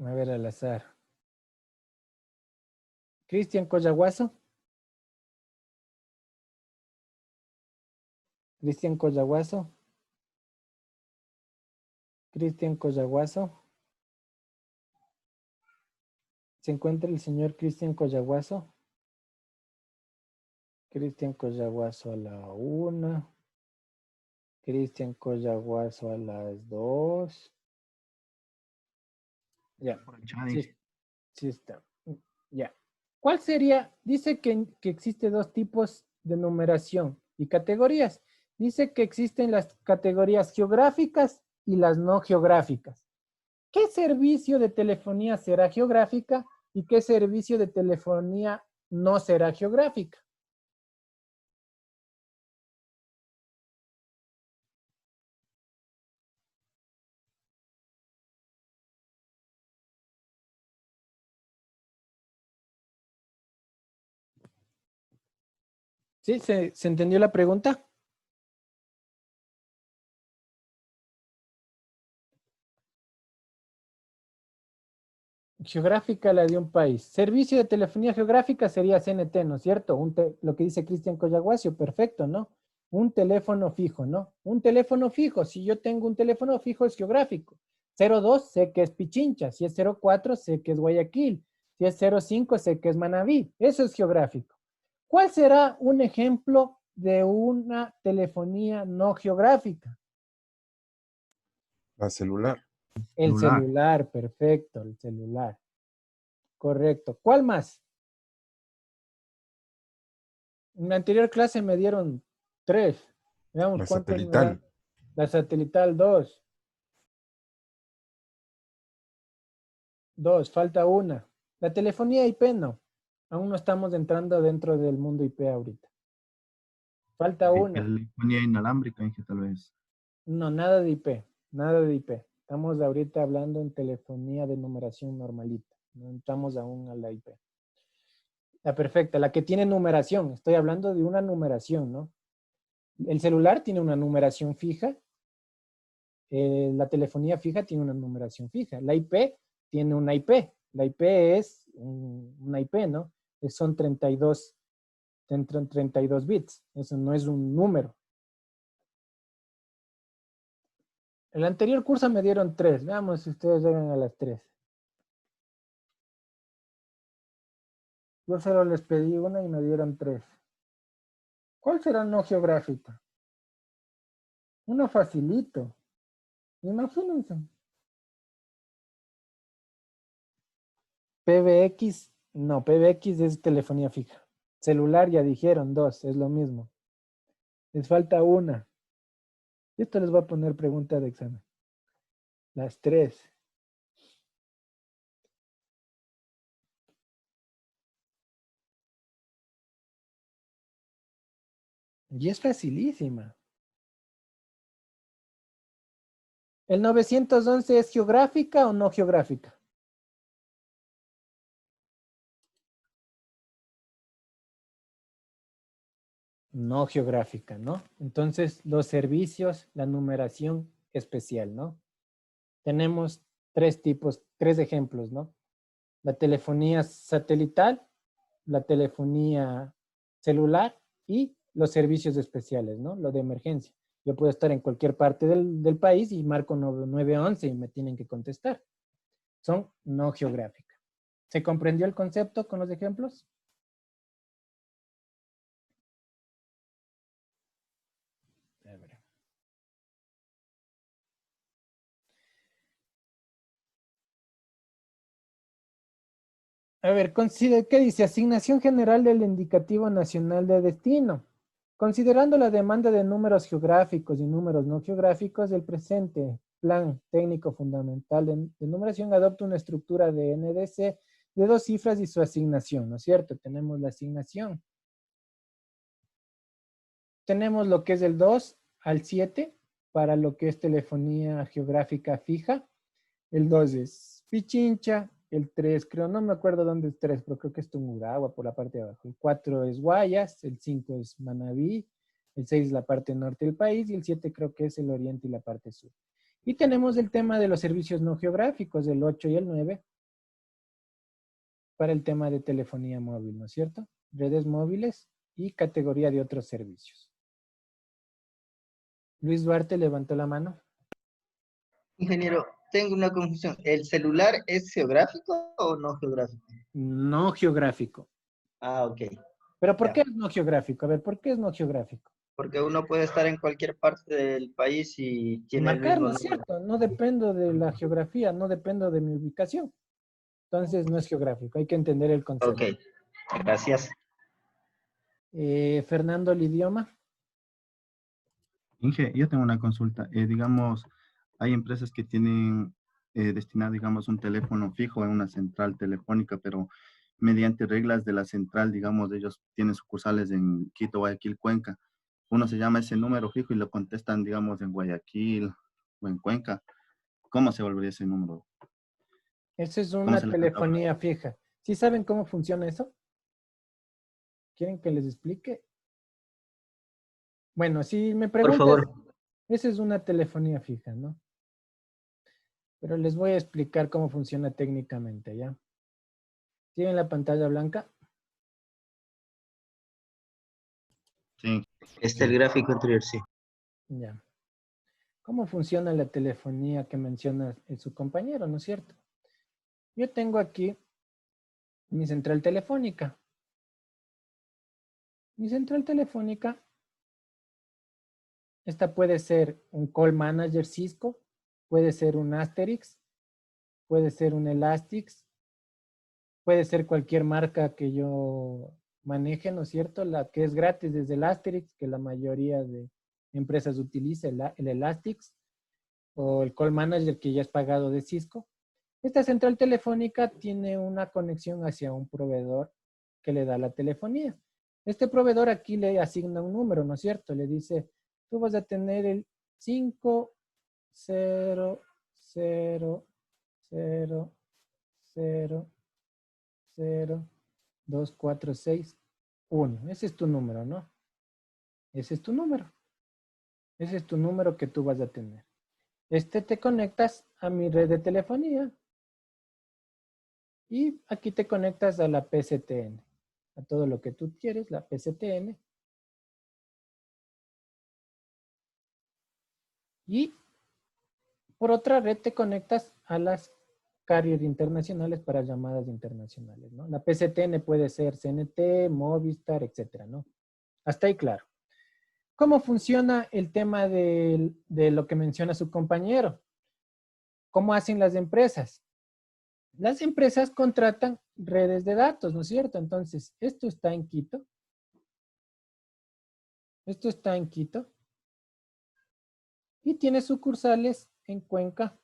A ver, al azar. Cristian Collaguazo. Cristian Collaguazo. Cristian Collaguazo. ¿Se encuentra el señor Cristian Collaguazo? Cristian Collaguazo a la 1. Cristian Collaguazo a las 2. Ya. Sí, sí está. Ya. ¿Cuál sería? Dice que existe dos tipos de numeración y categorías. Dice que existen las categorías geográficas y las no geográficas. ¿Qué servicio de telefonía será geográfica y qué servicio de telefonía no será geográfica? ¿Sí? ¿Se entendió la pregunta? Geográfica, la de un país. Servicio de telefonía geográfica sería CNT, ¿no es cierto? Lo que dice Cristian Collaguacio, perfecto, ¿no? Un teléfono fijo, ¿no? Un teléfono fijo, si yo tengo un teléfono fijo es geográfico. 02 sé que es Pichincha, si es 04 sé que es Guayaquil, si es 05 sé que es Manabí, eso es geográfico. ¿Cuál será un ejemplo de una telefonía no geográfica? La celular. El celular, perfecto, el celular. Correcto. ¿Cuál más? En la anterior clase me dieron 3. Veamos La cuántos me satelital. dan. La satelital 2. 2, falta una. La telefonía IP no. Aún no estamos entrando dentro del mundo IP ahorita. Falta una. Telefonía inalámbrica, Inge, tal vez. No, nada de IP. Nada de IP. Estamos ahorita hablando en telefonía de numeración normalita. No entramos aún a la IP. La perfecta, la que tiene numeración. Estoy hablando de una numeración, ¿no? El celular tiene una numeración fija. La telefonía fija tiene una numeración fija. La IP tiene una IP. La IP es una IP, ¿no? Son 32 bits. Eso no es un número. El anterior curso me dieron 3. Veamos si ustedes llegan a las 3. Yo solo les pedí una y me dieron 3. ¿Cuál será no geográfica? Uno facilito. Imagínense. PBX, no, PBX es telefonía fija. Celular ya dijeron 2, es lo mismo. Les falta una. Esto les voy a poner pregunta de examen. Las 3. Y es facilísima. ¿El 911 es geográfica o no geográfica? No geográfica, ¿no? Entonces, los servicios, la numeración especial, ¿no? Tenemos 3 tipos, 3 ejemplos, ¿no? La telefonía satelital, la telefonía celular y los servicios especiales, ¿no? Lo de emergencia. Yo puedo estar en cualquier parte del país y marco 911 y me tienen que contestar. Son no geográficas. ¿Se comprendió el concepto con los ejemplos? A ver, ¿qué dice? Asignación general del indicativo nacional de destino. Considerando la demanda de números geográficos y números no geográficos, el presente plan técnico fundamental de numeración adopta una estructura de NDC de 2 cifras y su asignación, ¿no es cierto? Tenemos la asignación. Tenemos lo que es del 2 al 7 para lo que es telefonía geográfica fija. El 2 es Pichincha. El 3, creo, no me acuerdo dónde es 3, pero creo que es Tungurahua por la parte de abajo. El 4 es Guayas, el 5 es Manabí, el 6 es la parte norte del país y el 7 creo que es el oriente y la parte sur. Y tenemos el tema de los servicios no geográficos, el 8 y el 9, para el tema de telefonía móvil, ¿no es cierto? Redes móviles y categoría de otros servicios. Luis Duarte levantó la mano. Ingeniero, tengo una confusión. ¿El celular es geográfico o no geográfico? No geográfico. Ah, ok. ¿Pero por qué es no geográfico? A ver, ¿por qué es no geográfico? Porque uno puede estar en cualquier parte del país y tiene el Marcar, mismo ¿no es número. cierto? No dependo de la geografía, no dependo de mi ubicación. Entonces no es geográfico, hay que entender el concepto. Ok, gracias. Fernando, el idioma. Inge, yo tengo una consulta. Digamos, hay empresas que tienen destinado, digamos, un teléfono fijo en una central telefónica, pero mediante reglas de la central, digamos, ellos tienen sucursales en Quito, Guayaquil, Cuenca. Uno se llama ese número fijo y lo contestan, digamos, en Guayaquil o en Cuenca. ¿Cómo se volvería ese número? Esa es ¿Cómo una se le telefonía fija. ¿Sí saben cómo funciona eso? ¿Quieren que les explique? Bueno, si me Por preguntas, favor. esa es una telefonía fija, ¿no? Pero les voy a explicar cómo funciona técnicamente, ¿ya? ¿Tienen la pantalla blanca? Sí. Este es el gráfico anterior, sí. Ya. ¿Cómo funciona la telefonía que menciona su compañero, no es cierto? Yo tengo aquí mi central telefónica. Mi central telefónica, esta puede ser un call manager Cisco, puede ser un Asterix, puede ser un Elastix, puede ser cualquier marca que yo maneje, ¿no es cierto? La que es gratis desde el Asterix, que la mayoría de empresas utiliza, el Elastix, o el call manager que ya es pagado de Cisco. Esta central telefónica tiene una conexión hacia un proveedor que le da la telefonía. Este proveedor aquí le asigna un número, ¿no es cierto? Le dice, tú vas a tener el 5, 0, 0, 0, 0, 0, 2, 4, 6, 1. Ese es tu número, ¿no? Ese es tu número. Ese es tu número que tú vas a tener. Te conectas a mi red de telefonía. Y aquí te conectas a la PCTN, a todo lo que tú quieres, la PCTN. Y por otra red te conectas a las carriers internacionales para llamadas internacionales, ¿no? La PCTN puede ser CNT, Movistar, etcétera, ¿no? Hasta ahí claro. ¿Cómo funciona el tema de lo que menciona su compañero? ¿Cómo hacen las empresas? Las empresas contratan redes de datos, ¿no es cierto? Entonces, esto está en Quito. Esto está en Quito. Y tiene sucursales en Cuenca.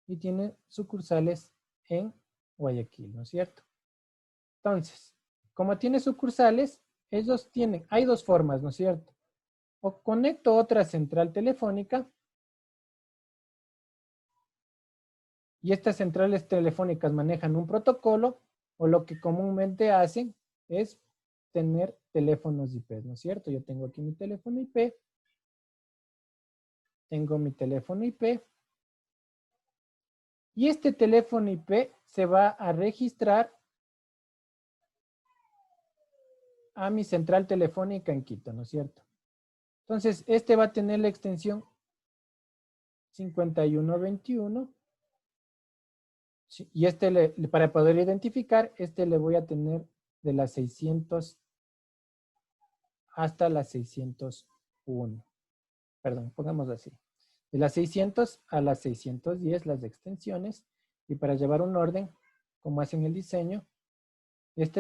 Y tiene sucursales en Guayaquil, ¿no es cierto? Entonces, como tiene sucursales, ellos tienen, hay dos formas, ¿no es cierto? O conecto otra central telefónica. Y estas centrales telefónicas manejan un protocolo, o lo que comúnmente hacen es tener teléfonos IP, ¿no es cierto? Yo tengo aquí mi teléfono IP. Tengo mi teléfono IP. Y este teléfono IP se va a registrar a mi central telefónica en Quito, ¿no es cierto? Entonces, este va a tener la extensión 5121. Y para poder identificar, le voy a tener de las 600 hasta las 601. Perdón, pongamos así. De las 600 a las 610 las extensiones. Y para llevar un orden, como hacen el diseño,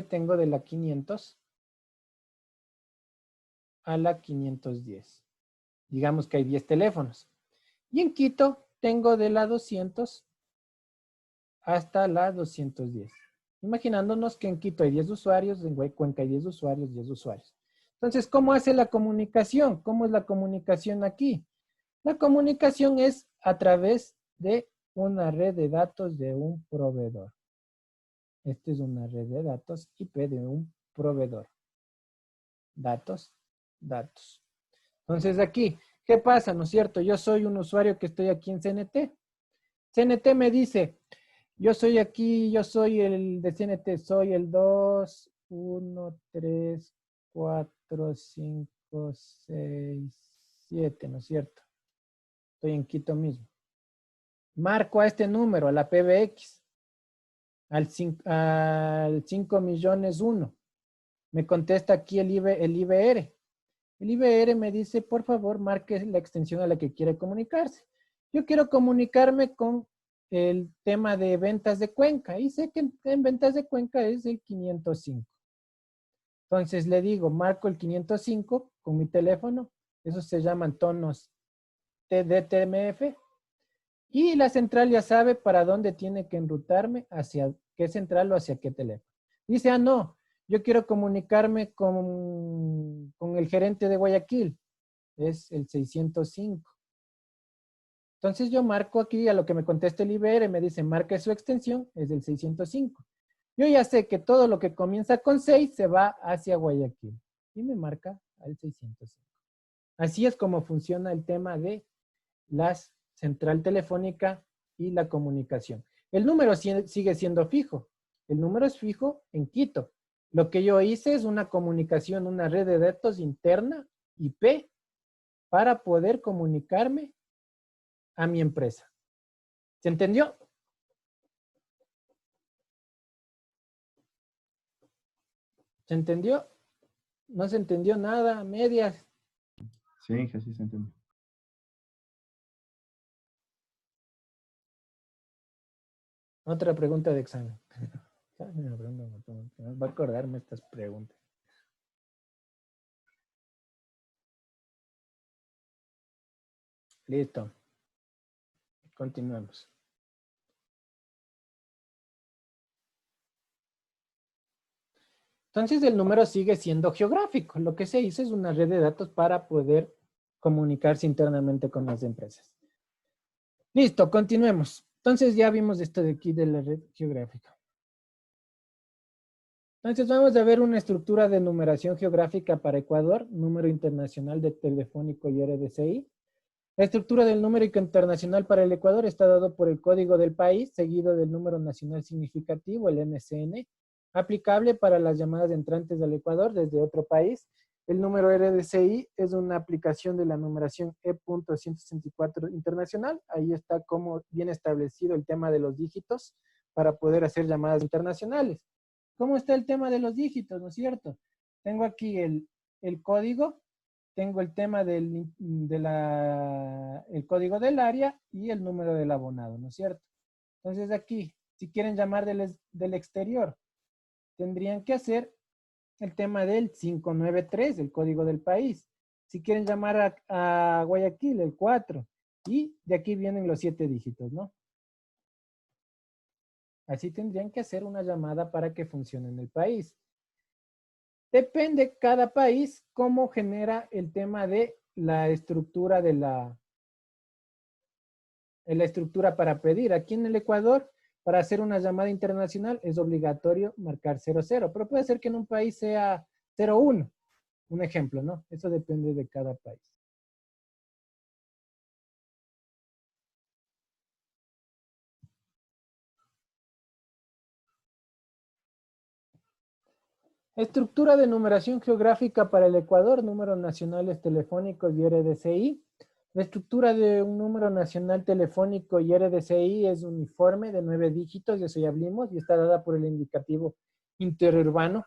tengo de la 500 a la 510. Digamos que hay 10 teléfonos. Y en Quito tengo de la 200 hasta la 210. Imaginándonos que en Quito hay 10 usuarios, en Cuenca hay 10 usuarios, 10 usuarios. Entonces, ¿cómo hace la comunicación? ¿Cómo es la comunicación aquí? La comunicación es a través de una red de datos de un proveedor. Esta es una red de datos IP de un proveedor. Datos, datos. Entonces aquí, ¿qué pasa? ¿No es cierto? Yo soy un usuario que estoy aquí en CNT. CNT me dice, yo soy aquí, yo soy el de CNT, soy el 2, 1, 3, 4, 5, 6, 7, ¿no es cierto? Estoy en Quito mismo. Marco a este número, a la PBX, al 5 millones 1. Me contesta aquí el IBR. El IBR me dice, por favor, marque la extensión a la que quiere comunicarse. Yo quiero comunicarme con el tema de ventas de Cuenca y sé que en ventas de Cuenca es el 505. Entonces le digo, marco el 505 con mi teléfono. Esos se llaman tonos DTMF. Y la central ya sabe para dónde tiene que enrutarme, hacia qué central o hacia qué teléfono. Dice, ah, no, yo quiero comunicarme con el gerente de Guayaquil. Es el 605. Entonces yo marco aquí a lo que me contesta el IBR, me dice, marque su extensión, es del 605. Yo ya sé que todo lo que comienza con 6 se va hacia Guayaquil. Y me marca al 605. Así es como funciona el tema de la central telefónica y la comunicación. El número sigue siendo fijo. El número es fijo en Quito. Lo que yo hice es una comunicación, una red de datos interna, IP, para poder comunicarme a mi empresa. ¿Se entendió? ¿Se entendió? ¿No se entendió nada? ¿Medias? Sí, que sí se entiende. Otra pregunta de examen. Va a acordarme estas preguntas. Listo. Continuemos. Entonces el número sigue siendo geográfico. Lo que se hizo es una red de datos para poder comunicarse internamente con las empresas. Listo, continuemos. Entonces ya vimos esto de aquí de la red geográfica. Entonces vamos a ver una estructura de numeración geográfica para Ecuador, número internacional de telefónico y RDCI. La estructura del número internacional para el Ecuador está dado por el código del país, seguido del número nacional significativo, el NCN, aplicable para las llamadas entrantes al Ecuador desde otro país. El número RDCI es una aplicación de la numeración E.164 internacional. Ahí está como bien establecido el tema de los dígitos para poder hacer llamadas internacionales. ¿Cómo está el tema de los dígitos, no es cierto? Tengo aquí el código, tengo el tema el código del área y el número del abonado, ¿no es cierto? Entonces aquí, si quieren llamar del exterior, tendrían que hacer el tema del 593, el código del país. Si quieren llamar a Guayaquil, el 4. Y de aquí vienen los 7 dígitos, ¿no? Así tendrían que hacer una llamada para que funcione en el país. Depende cada país cómo genera el tema de la estructura estructura para pedir. Aquí en el Ecuador, para hacer una llamada internacional es obligatorio marcar 00, pero puede ser que en un país sea 01. Un ejemplo, ¿no? Eso depende de cada país. Estructura de numeración geográfica para el Ecuador, números nacionales telefónicos y RDCI. La estructura de un número nacional telefónico y RDCI es uniforme de 9 dígitos, de eso ya hablamos, y está dada por el indicativo interurbano.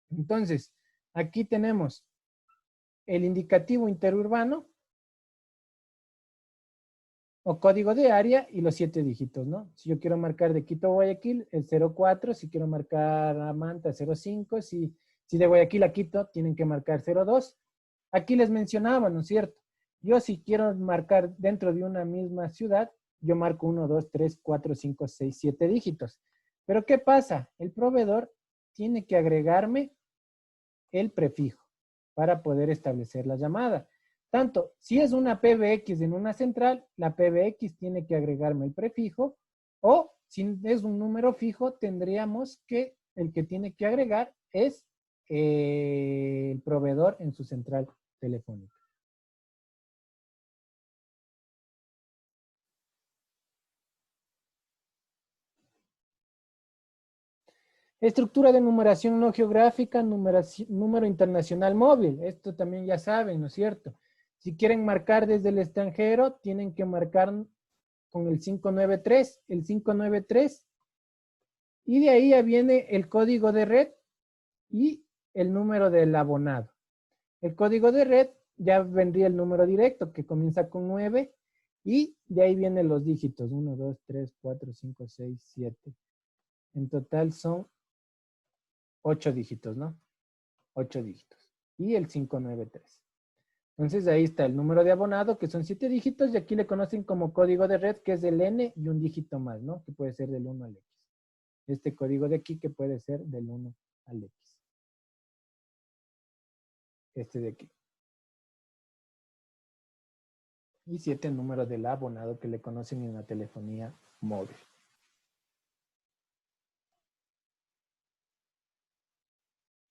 Entonces, aquí tenemos el indicativo interurbano o código de área y los 7 dígitos, ¿no? Si yo quiero marcar de Quito a Guayaquil, el 04, si quiero marcar a Manta, 05, si de Guayaquil a Quito, tienen que marcar 02. Aquí les mencionaba, ¿no es cierto? Yo si quiero marcar dentro de una misma ciudad, yo marco 1, 2, 3, 4, 5, 6, 7 dígitos. Pero ¿qué pasa? El proveedor tiene que agregarme el prefijo para poder establecer la llamada. Tanto, si es una PBX en una central, la PBX tiene que agregarme el prefijo, o si es un número fijo, tendríamos que, el que tiene que agregar es el proveedor en su central telefónica. Estructura de numeración no geográfica, número internacional móvil. Esto también ya saben, ¿no es cierto? Si quieren marcar desde el extranjero, tienen que marcar con el 593. El 593. Y de ahí ya viene el código de red y el número del abonado. El código de red ya vendría el número directo que comienza con 9 y de ahí vienen los dígitos. 1, 2, 3, 4, 5, 6, 7. En total son 8 dígitos, ¿no? 8 dígitos. Y el 593. Entonces ahí está el número de abonado, que son 7 dígitos, y aquí le conocen como código de red, que es el N y un dígito más, ¿no? Que puede ser del 1 al X. Este código de aquí que puede ser del 1 al X. Este de aquí. Y 7 números del abonado que le conocen en la telefonía móvil.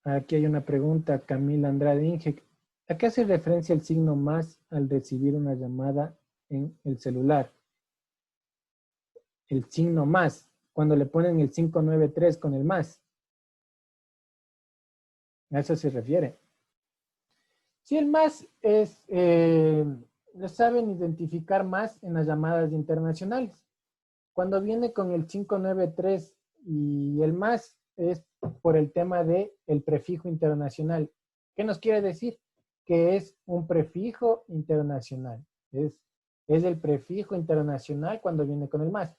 Aquí hay una pregunta, Camila Andrade Inge. ¿A qué hace referencia el signo más al recibir una llamada en el celular? El signo más, cuando le ponen el 593 con el más. A eso se refiere. Si el más es, lo saben identificar más en las llamadas internacionales. Cuando viene con el 593 y el más es por el tema de el prefijo internacional. ¿Qué nos quiere decir? Que es un prefijo internacional. Es el prefijo internacional cuando viene con el más.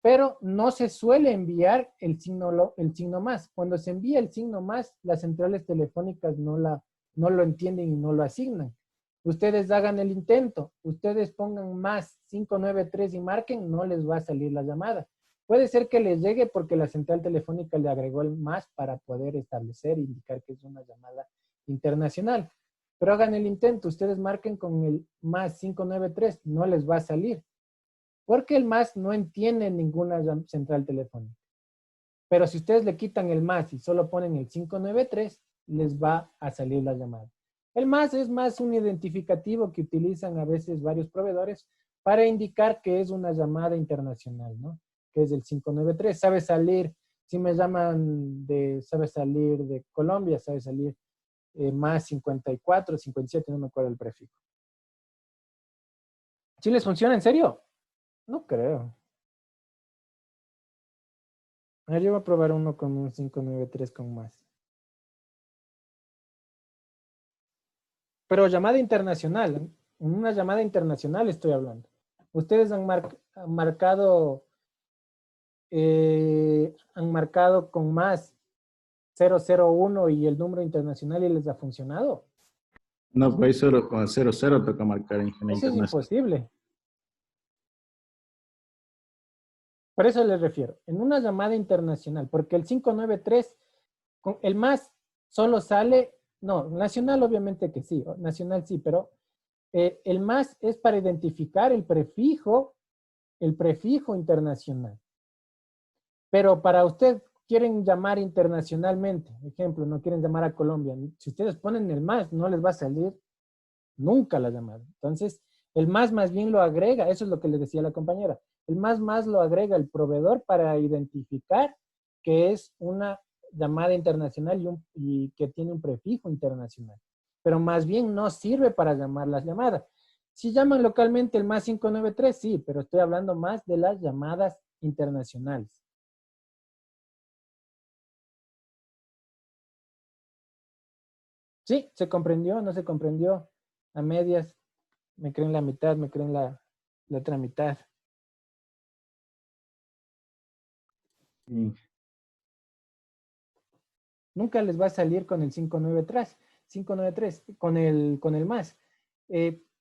Pero no se suele enviar el signo más. Cuando se envía el signo más, las centrales telefónicas no lo entienden y no lo asignan. Ustedes hagan el intento. Ustedes pongan más 593 y marquen, no les va a salir la llamada. Puede ser que les llegue porque la central telefónica le agregó el más para poder establecer e indicar que es una llamada internacional. Pero hagan el intento, ustedes marquen con el más 593, no les va a salir. Porque el más no entiende ninguna central telefónica. Pero si ustedes le quitan el más y solo ponen el 593, les va a salir la llamada. El más es más un identificativo que utilizan a veces varios proveedores para indicar que es una llamada internacional, ¿no? Que es el 593. Sabe salir, si me llaman sabe salir de Colombia, sabe salir más 54, 57, no me acuerdo el prefijo. ¿Sí les funciona en serio? No creo. A ver, yo voy a probar uno con un 593 con más. Pero llamada internacional. En una llamada internacional estoy hablando. Ustedes han marcado con más 001 y el número internacional y les ha funcionado. No, pues ahí solo con el 00 toca marcar ingeniero. Eso es imposible. Por eso les refiero. En una llamada internacional, porque el 593, el más solo sale, no, nacional obviamente que sí, nacional sí, pero el más es para identificar el prefijo internacional. Pero para usted quieren llamar internacionalmente, ejemplo, no quieren llamar a Colombia, si ustedes ponen el más, no les va a salir nunca la llamada. Entonces, el más bien lo agrega, eso es lo que le decía la compañera, el más lo agrega el proveedor para identificar que es una llamada internacional y que tiene un prefijo internacional. Pero más bien no sirve para llamar las llamadas. Si llaman localmente el más 593, sí, pero estoy hablando más de las llamadas internacionales. Sí, ¿se comprendió? ¿No se comprendió? A medias. Me creen la mitad, me creen la otra mitad. Sí. Nunca les va a salir con el 593, con el más.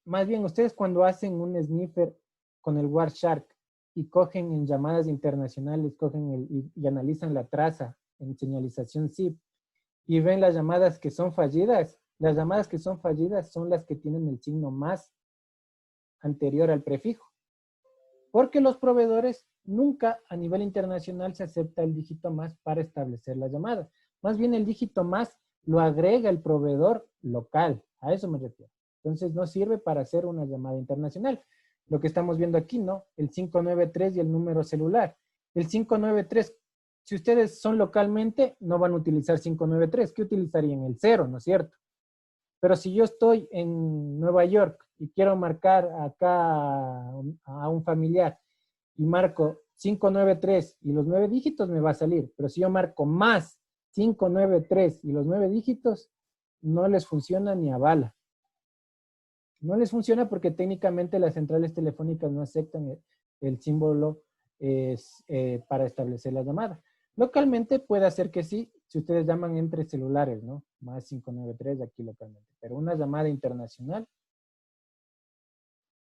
Más bien, ustedes cuando hacen un sniffer con el Wireshark y cogen en llamadas internacionales, cogen y analizan la traza en señalización ZIP y ven las llamadas que son fallidas, las llamadas que son fallidas son las que tienen el signo más anterior al prefijo. Porque los proveedores nunca a nivel internacional se acepta el dígito más para establecer la llamada. Más bien el dígito más lo agrega el proveedor local. A eso me refiero. Entonces no sirve para hacer una llamada internacional. Lo que estamos viendo aquí, ¿no? El 593 y el número celular. El 593, si ustedes son localmente, no van a utilizar 593. ¿Qué utilizarían? El 0, ¿no es cierto? Pero si yo estoy en Nueva York y quiero marcar acá a un familiar y marco 593 y los 9 dígitos me va a salir. Pero si yo marco más 593 y los 9 dígitos, no les funciona ni a bala. No les funciona porque técnicamente las centrales telefónicas no aceptan el símbolo para establecer la llamada. Localmente puede hacer que sí, si ustedes llaman entre celulares, ¿no? Más 593 aquí localmente. Pero una llamada internacional,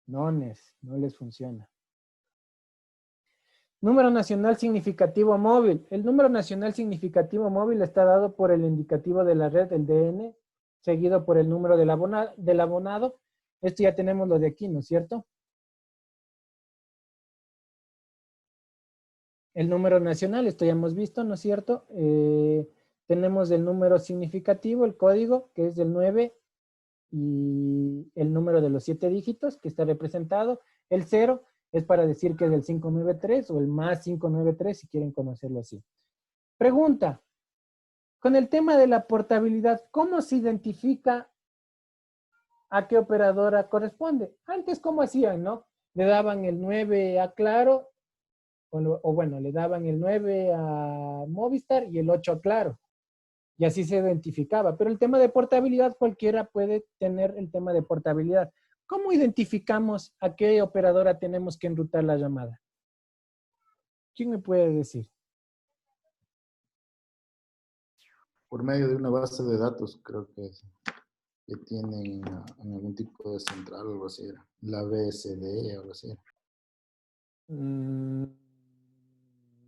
no les funciona. Número nacional significativo móvil. El número nacional significativo móvil está dado por el indicativo de la red, el DN, seguido por el número del abonado. Esto ya tenemos lo de aquí, ¿no es cierto? El número nacional, esto ya hemos visto, ¿no es cierto? Tenemos el número significativo, el código, que es del 9, y el número de los 7 dígitos, que está representado. El 0 es para decir que es el 593 o el más 593, si quieren conocerlo así. Pregunta, con el tema de la portabilidad, ¿cómo se identifica a qué operadora corresponde? Antes, ¿cómo hacían, no? Le daban el 9 a Claro, o bueno, le daban el 9 a Movistar y el 8 a Claro. Y así se identificaba. Pero el tema de portabilidad, cualquiera puede tener el tema de portabilidad. ¿Cómo identificamos a qué operadora tenemos que enrutar la llamada? ¿Quién me puede decir? Por medio de una base de datos, creo que tienen en algún tipo de central o algo así. La BSD o algo así.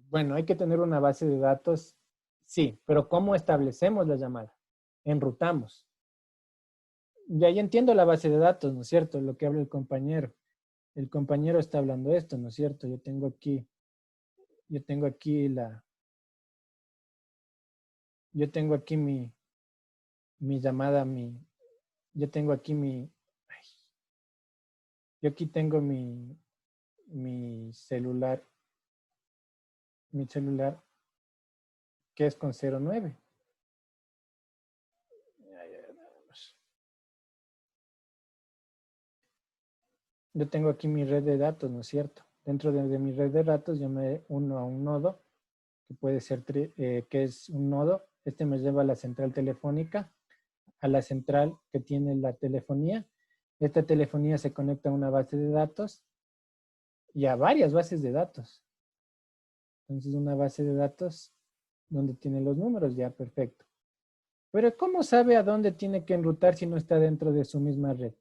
Bueno, hay que tener una base de datos, sí, pero ¿cómo establecemos la llamada? Enrutamos. Y ahí entiendo la base de datos, ¿no es cierto? Lo que habla el compañero. El compañero está hablando esto, ¿no es cierto? Yo tengo aquí mi llamada, yo aquí tengo mi celular, que es con 09. Yo tengo aquí mi red de datos, ¿no es cierto? Dentro de mi red de datos yo me uno a un nodo, que puede ser, que es un nodo. Este me lleva a la central telefónica, a la central que tiene la telefonía. Esta telefonía se conecta a una base de datos y a varias bases de datos. Entonces una base de datos donde tiene los números, ya perfecto. Pero ¿cómo sabe a dónde tiene que enrutar si no está dentro de su misma red?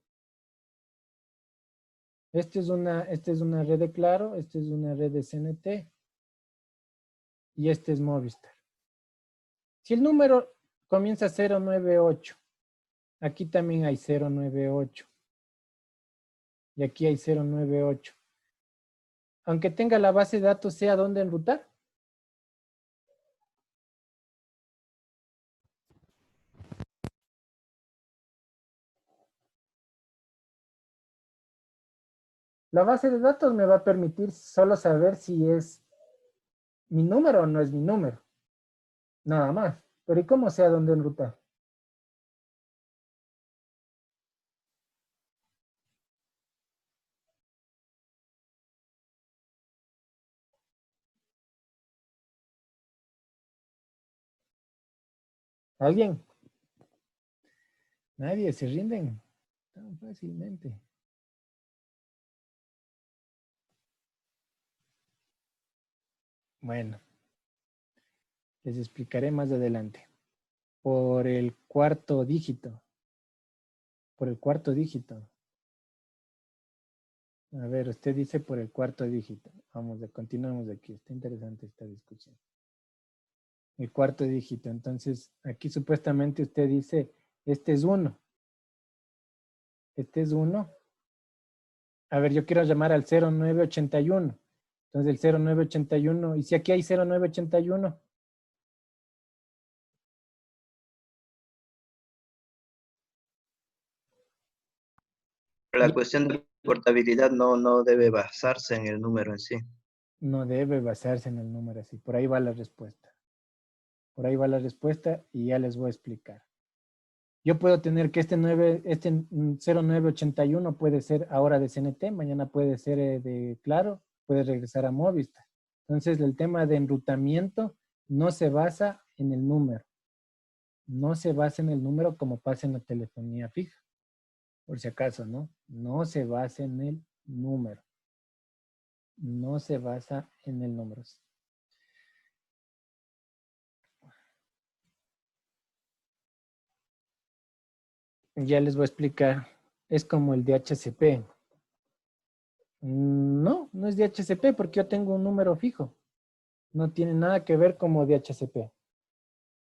Esta es una red de Claro, esta es una red de CNT y este es Movistar. Si el número comienza 098, aquí también hay 098 y aquí hay 098. Aunque tenga la base de datos, ¿sé a dónde enrutar? La base de datos me va a permitir solo saber si es mi número o no es mi número. Nada más. Pero ¿y cómo sé a dónde enrutar? ¿Alguien? Nadie, se rinden tan fácilmente. Bueno, les explicaré más adelante. Por el cuarto dígito. Por el cuarto dígito. A ver, usted dice por el cuarto dígito. Continuamos de aquí. Está interesante esta discusión. El cuarto dígito. Entonces, aquí supuestamente usted dice, este es 1. Este es 1. A ver, yo quiero llamar al 0981. Entonces el 0981. ¿Y si aquí hay 0981? La cuestión de portabilidad no debe basarse en el número en sí. No debe basarse en el número así. Por ahí va la respuesta. Por ahí va la respuesta y ya les voy a explicar. Yo puedo tener que este 0981 puede ser ahora de CNT, mañana puede ser de Claro, puede regresar a Movistar. Entonces el tema de enrutamiento no se basa en el número. No se basa en el número como pasa en la telefonía fija. Por si acaso, ¿no? No se basa en el número. No se basa en el número. Ya les voy a explicar. Es como el DHCP. No, no es DHCP porque yo tengo un número fijo. No tiene nada que ver como DHCP.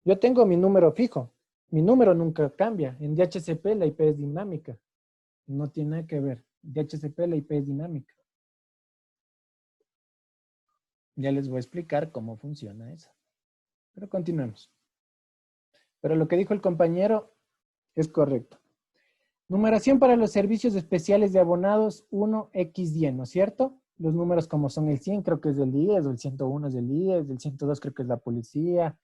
Yo tengo mi número fijo. Mi número nunca cambia. En DHCP la IP es dinámica. No tiene nada que ver. DHCP la IP es dinámica. Ya les voy a explicar cómo funciona eso. Pero continuemos. Pero lo que dijo el compañero es correcto. Numeración para los servicios especiales de abonados 1x10, ¿no es cierto? Los números como son el 100 creo que es del IES, o el 101 es del IES, el 102 creo que es la policía.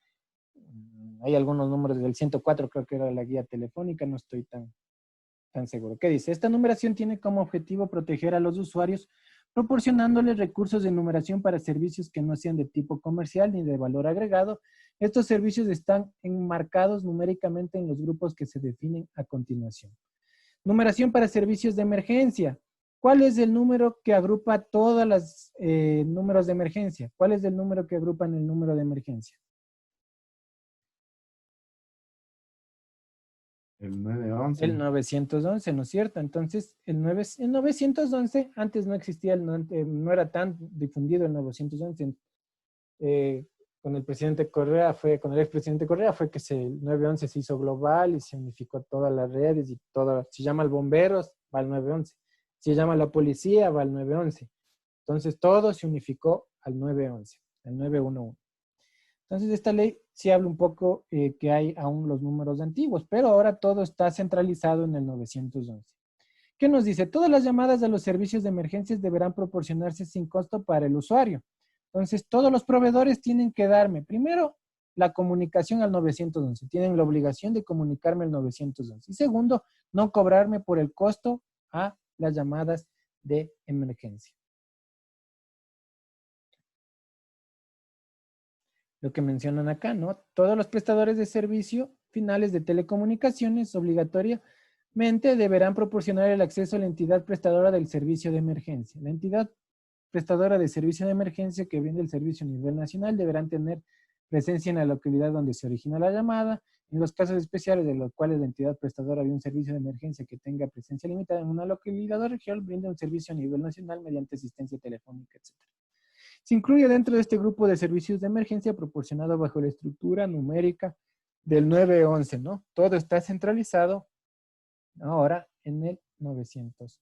Hay algunos números del 104 creo que era la guía telefónica, no estoy tan seguro. ¿Qué dice? Esta numeración tiene como objetivo proteger a los usuarios proporcionándoles recursos de numeración para servicios que no sean de tipo comercial ni de valor agregado. Estos servicios están enmarcados numéricamente en los grupos que se definen a continuación. Numeración para servicios de emergencia. ¿Cuál es el número que agrupa todos los números de emergencia? ¿Cuál es el número que agrupa en el número de emergencia? El 911. El 911, ¿no es cierto? Entonces, el 911, antes no existía, no era tan difundido el 911. Con el presidente Correa con el expresidente Correa fue que el 911 se hizo global y se unificó todas las redes y todo. Si llama al bomberos, va al 911. Si llama a la policía, va al 911. Entonces, todo se unificó al 911, al 911. Entonces, esta ley sí habla un poco que hay aún los números antiguos, pero ahora todo está centralizado en el 911. ¿Qué nos dice? Todas las llamadas a los servicios de emergencias deberán proporcionarse sin costo para el usuario. Entonces, todos los proveedores tienen que darme, primero, la comunicación al 911. Tienen la obligación de comunicarme al 911. Y segundo, no cobrarme por el costo a las llamadas de emergencia. Lo que mencionan acá, ¿no? Todos los prestadores de servicio finales de telecomunicaciones obligatoriamente deberán proporcionar el acceso a la entidad prestadora del servicio de emergencia. La entidad prestadora de servicio de emergencia que brinde el servicio a nivel nacional deberán tener presencia en la localidad donde se origina la llamada. En los casos especiales de los cuales la entidad prestadora de un servicio de emergencia que tenga presencia limitada en una localidad o región brinde un servicio a nivel nacional mediante asistencia telefónica, etc. Se incluye dentro de este grupo de servicios de emergencia proporcionado bajo la estructura numérica del 911, ¿no? Todo está centralizado ahora en el 911.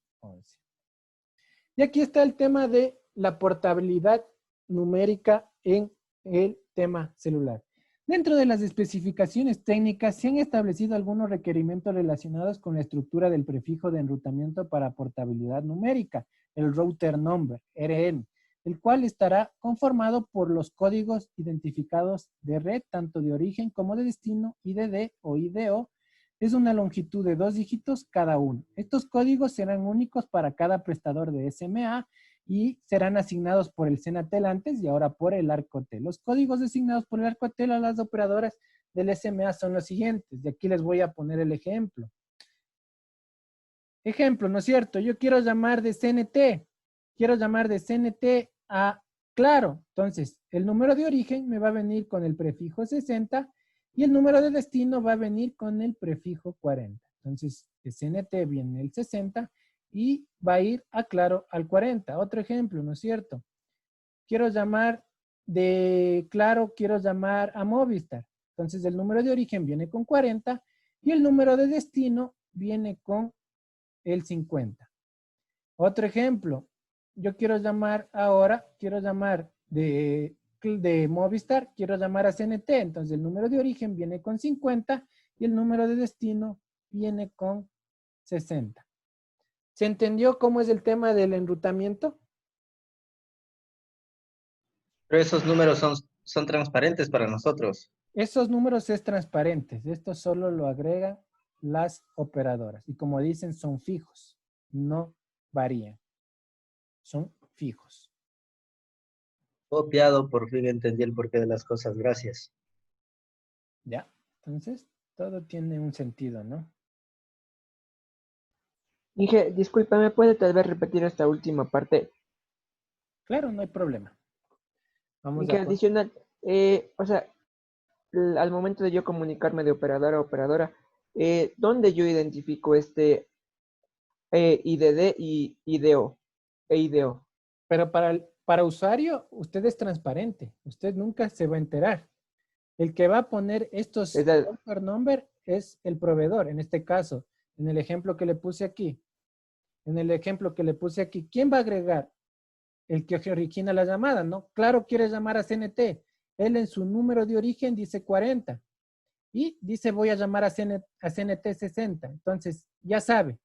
Y aquí está el tema de la portabilidad numérica en el tema celular. Dentro de las especificaciones técnicas se han establecido algunos requerimientos relacionados con la estructura del prefijo de enrutamiento para portabilidad numérica, el router number, RN, el cual estará conformado por los códigos identificados de red, tanto de origen como de destino, IDD o IDO. Es una longitud de 2 dígitos cada uno. Estos códigos serán únicos para cada prestador de SMA y serán asignados por el Cenatel antes y ahora por el Arcotel. Los códigos asignados por el Arcotel a las operadoras del SMA son los siguientes. De aquí les voy a poner el ejemplo. Ejemplo, ¿no es cierto? Yo quiero llamar de CNT. Quiero llamar de CNT a Claro. Entonces, el número de origen me va a venir con el prefijo 60 y el número de destino va a venir con el prefijo 40. Entonces, de CNT viene el 60 y va a ir a Claro al 40. Otro ejemplo, ¿no es cierto? Quiero llamar de Claro, quiero llamar a Movistar. Entonces, el número de origen viene con 40 y el número de destino viene con el 50. Otro ejemplo, yo quiero llamar ahora, quiero llamar de Movistar, quiero llamar a CNT, entonces el número de origen viene con 50 y el número de destino viene con 60. ¿Se entendió cómo es el tema del enrutamiento? Pero esos números son transparentes para nosotros. Esos números es transparentes, esto solo lo agregan las operadoras y como dicen son fijos, no varían, son fijos. Copiado, por fin entendí el porqué de las cosas, gracias. Ya, entonces, Todo tiene un sentido, ¿no? Inge, discúlpame, ¿puede tal vez repetir esta última parte? Claro, no hay problema. Vamos Inge, a... adicional, o sea, al momento de yo comunicarme de operadora a operadora, ¿dónde yo identifico este IDD y IDO? IDO. Pero para usuario, usted es transparente. Usted nunca se va a enterar. El que va a poner estos broker number es el proveedor. En este caso, en el ejemplo que le puse aquí. ¿Quién va a agregar? El que origina la llamada, ¿no? Claro, quiere llamar a CNT. Él en su número de origen dice 40. Y dice voy a llamar a CNT 60. Entonces, ya sabe,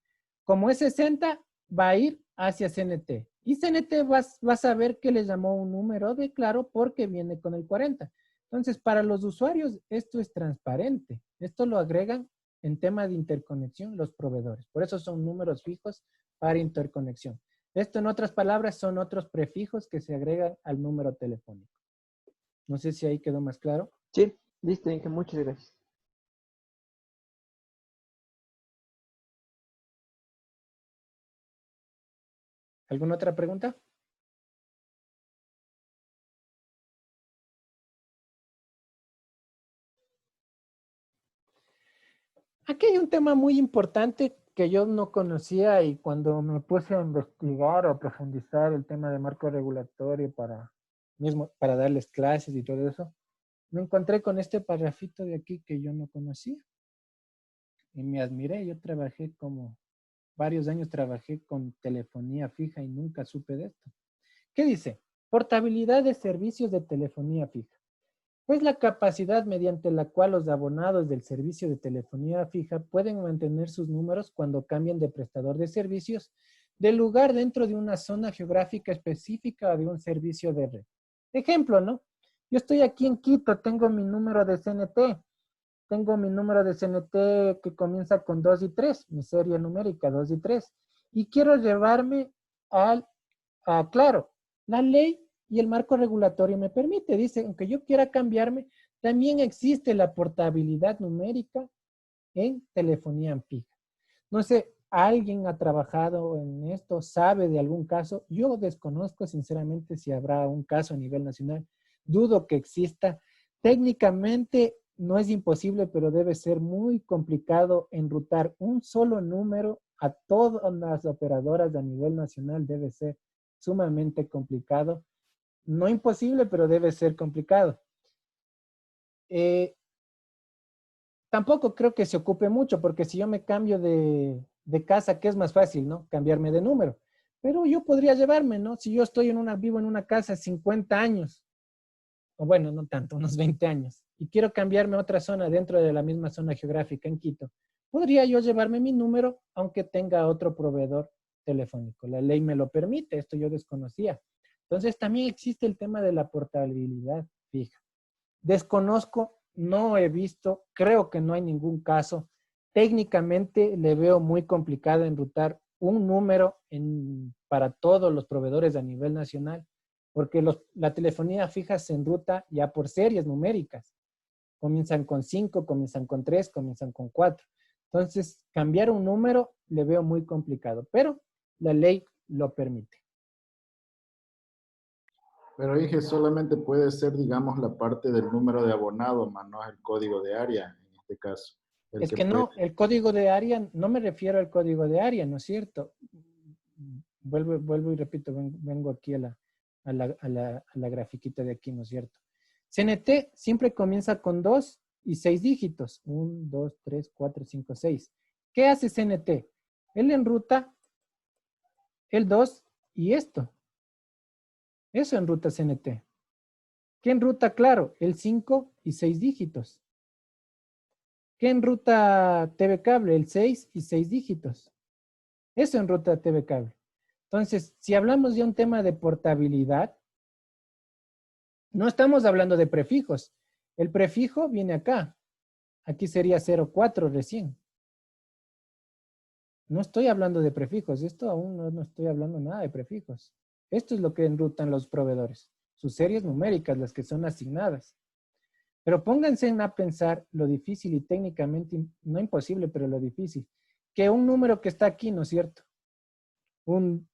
como es 60, va a ir hacia CNT. Y CNT va a saber que le llamó un número de claro porque viene con el 40. Entonces, para los usuarios, esto es transparente. Esto lo agregan en tema de interconexión los proveedores. Por eso son números fijos para interconexión. Esto, en otras palabras, son otros prefijos que se agregan al número telefónico. No sé si ahí quedó más claro. Sí, listo, Inge, muchas gracias. ¿Alguna otra pregunta? Aquí hay un tema muy importante que yo no conocía y cuando me puse a investigar o a profundizar el tema de marco regulatorio para darles clases y todo eso, me encontré con este parrafito de aquí que yo no conocía. Y me admiré, yo trabajé varios años trabajé con telefonía fija y nunca supe de esto. ¿Qué dice? Portabilidad de servicios de telefonía fija. Es la capacidad mediante la cual los abonados del servicio de telefonía fija pueden mantener sus números cuando cambien de prestador de servicios de lugar dentro de una zona geográfica específica o de un servicio de red. Ejemplo, ¿no? Yo estoy aquí en Quito, tengo mi número de CNT. Tengo mi número de CNT que comienza con 2 y 3, mi serie numérica 2 y 3. Y quiero llevarme claro, la ley y el marco regulatorio me permite. Dice, aunque yo quiera cambiarme, también existe la portabilidad numérica en telefonía fija. No sé, ¿alguien ha trabajado en esto? ¿Sabe de algún caso? Yo desconozco sinceramente si habrá un caso a nivel nacional. Dudo que exista. Técnicamente no es imposible, pero debe ser muy complicado enrutar un solo número a todas las operadoras a nivel nacional. Debe ser sumamente complicado. No imposible, pero debe ser complicado. Tampoco creo que se ocupe mucho, porque si yo me cambio de casa, ¿qué es más fácil, no? Cambiarme de número. Pero yo podría llevarme, ¿no? Si yo vivo en una casa 50 años, o bueno, no tanto, unos 20 años, y quiero cambiarme a otra zona dentro de la misma zona geográfica en Quito, podría yo llevarme mi número, aunque tenga otro proveedor telefónico. La ley me lo permite, esto yo desconocía. Entonces, también existe el tema de la portabilidad fija. Desconozco, no he visto, creo que no hay ningún caso. Técnicamente le veo muy complicado enrutar un número para todos los proveedores a nivel nacional, porque la telefonía fija se enruta ya por series numéricas. Comienzan con 5, comienzan con 3, comienzan con 4. Entonces, cambiar un número le veo muy complicado, pero la ley lo permite. Pero dije, solamente puede ser, digamos, la parte del número de abonado, más no es el código de área, en este caso. Es que no, el código de área, no me refiero al código de área, ¿no es cierto? Vuelvo y repito, vengo aquí a la grafiquita de aquí, ¿no es cierto? CNT siempre comienza con 2 y 6 dígitos. 1, 2, 3, 4, 5, 6. ¿Qué hace CNT? Él enruta el 2 y esto. Eso enruta CNT. ¿Qué enruta? Claro, el 5 y 6 dígitos. ¿Qué enruta TV Cable? El 6 y 6 dígitos. Eso enruta TV Cable. Entonces, si hablamos de un tema de portabilidad, no estamos hablando de prefijos. El prefijo viene acá. Aquí sería 04 recién. No estoy hablando de prefijos. Esto aún no estoy hablando nada de prefijos. Esto es lo que enrutan los proveedores. Sus series numéricas, las que son asignadas. Pero pónganse a pensar lo difícil y técnicamente, no imposible, pero lo difícil. Que un número que está aquí, ¿no es cierto? Un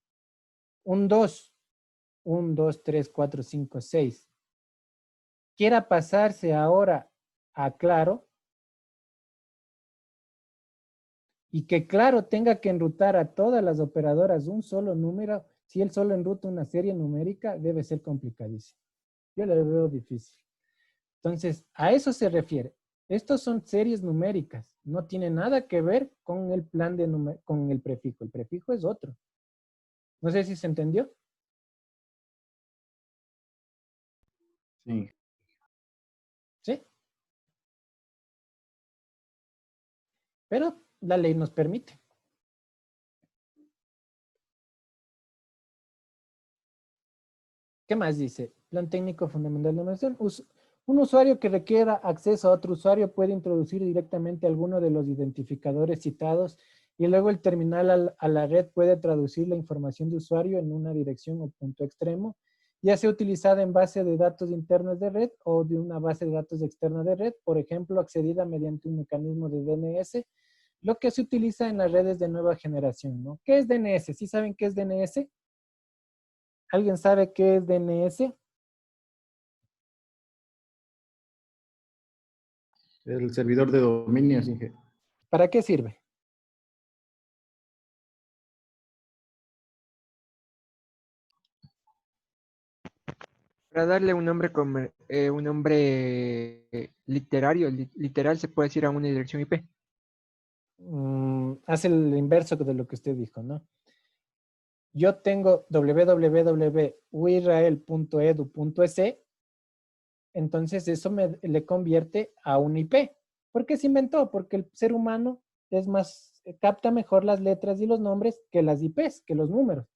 2, 1, 2, 3, 4, 5, 6. Quiera pasarse ahora a Claro y que Claro tenga que enrutar a todas las operadoras un solo número, si él solo enruta una serie numérica, debe ser complicadísimo. Yo lo veo difícil. Entonces, a eso se refiere. Estos son series numéricas. No tiene nada que ver con el plan de con el prefijo. El prefijo es otro. No sé si se entendió. Sí. Sí. Pero la ley nos permite. ¿Qué más dice? Plan técnico fundamental de numeración. Un usuario que requiera acceso a otro usuario puede introducir directamente alguno de los identificadores citados y luego el terminal a la red puede traducir la información de usuario en una dirección o punto extremo, ya sea utilizada en base de datos internas de red o de una base de datos externa de red, por ejemplo, accedida mediante un mecanismo de DNS, lo que se utiliza en las redes de nueva generación, ¿no? ¿Qué es DNS? ¿Sí saben qué es DNS? ¿Alguien sabe qué es DNS? El servidor de dominio, sí. ¿Para qué sirve? Para darle un nombre literario, literal, se puede decir a una dirección IP. Hace el inverso de lo que usted dijo, ¿no? Yo tengo www.uisrael.edu.es, entonces eso le convierte a un IP. ¿Por qué se inventó? Porque el ser humano capta mejor las letras y los nombres que las IPs, que los números.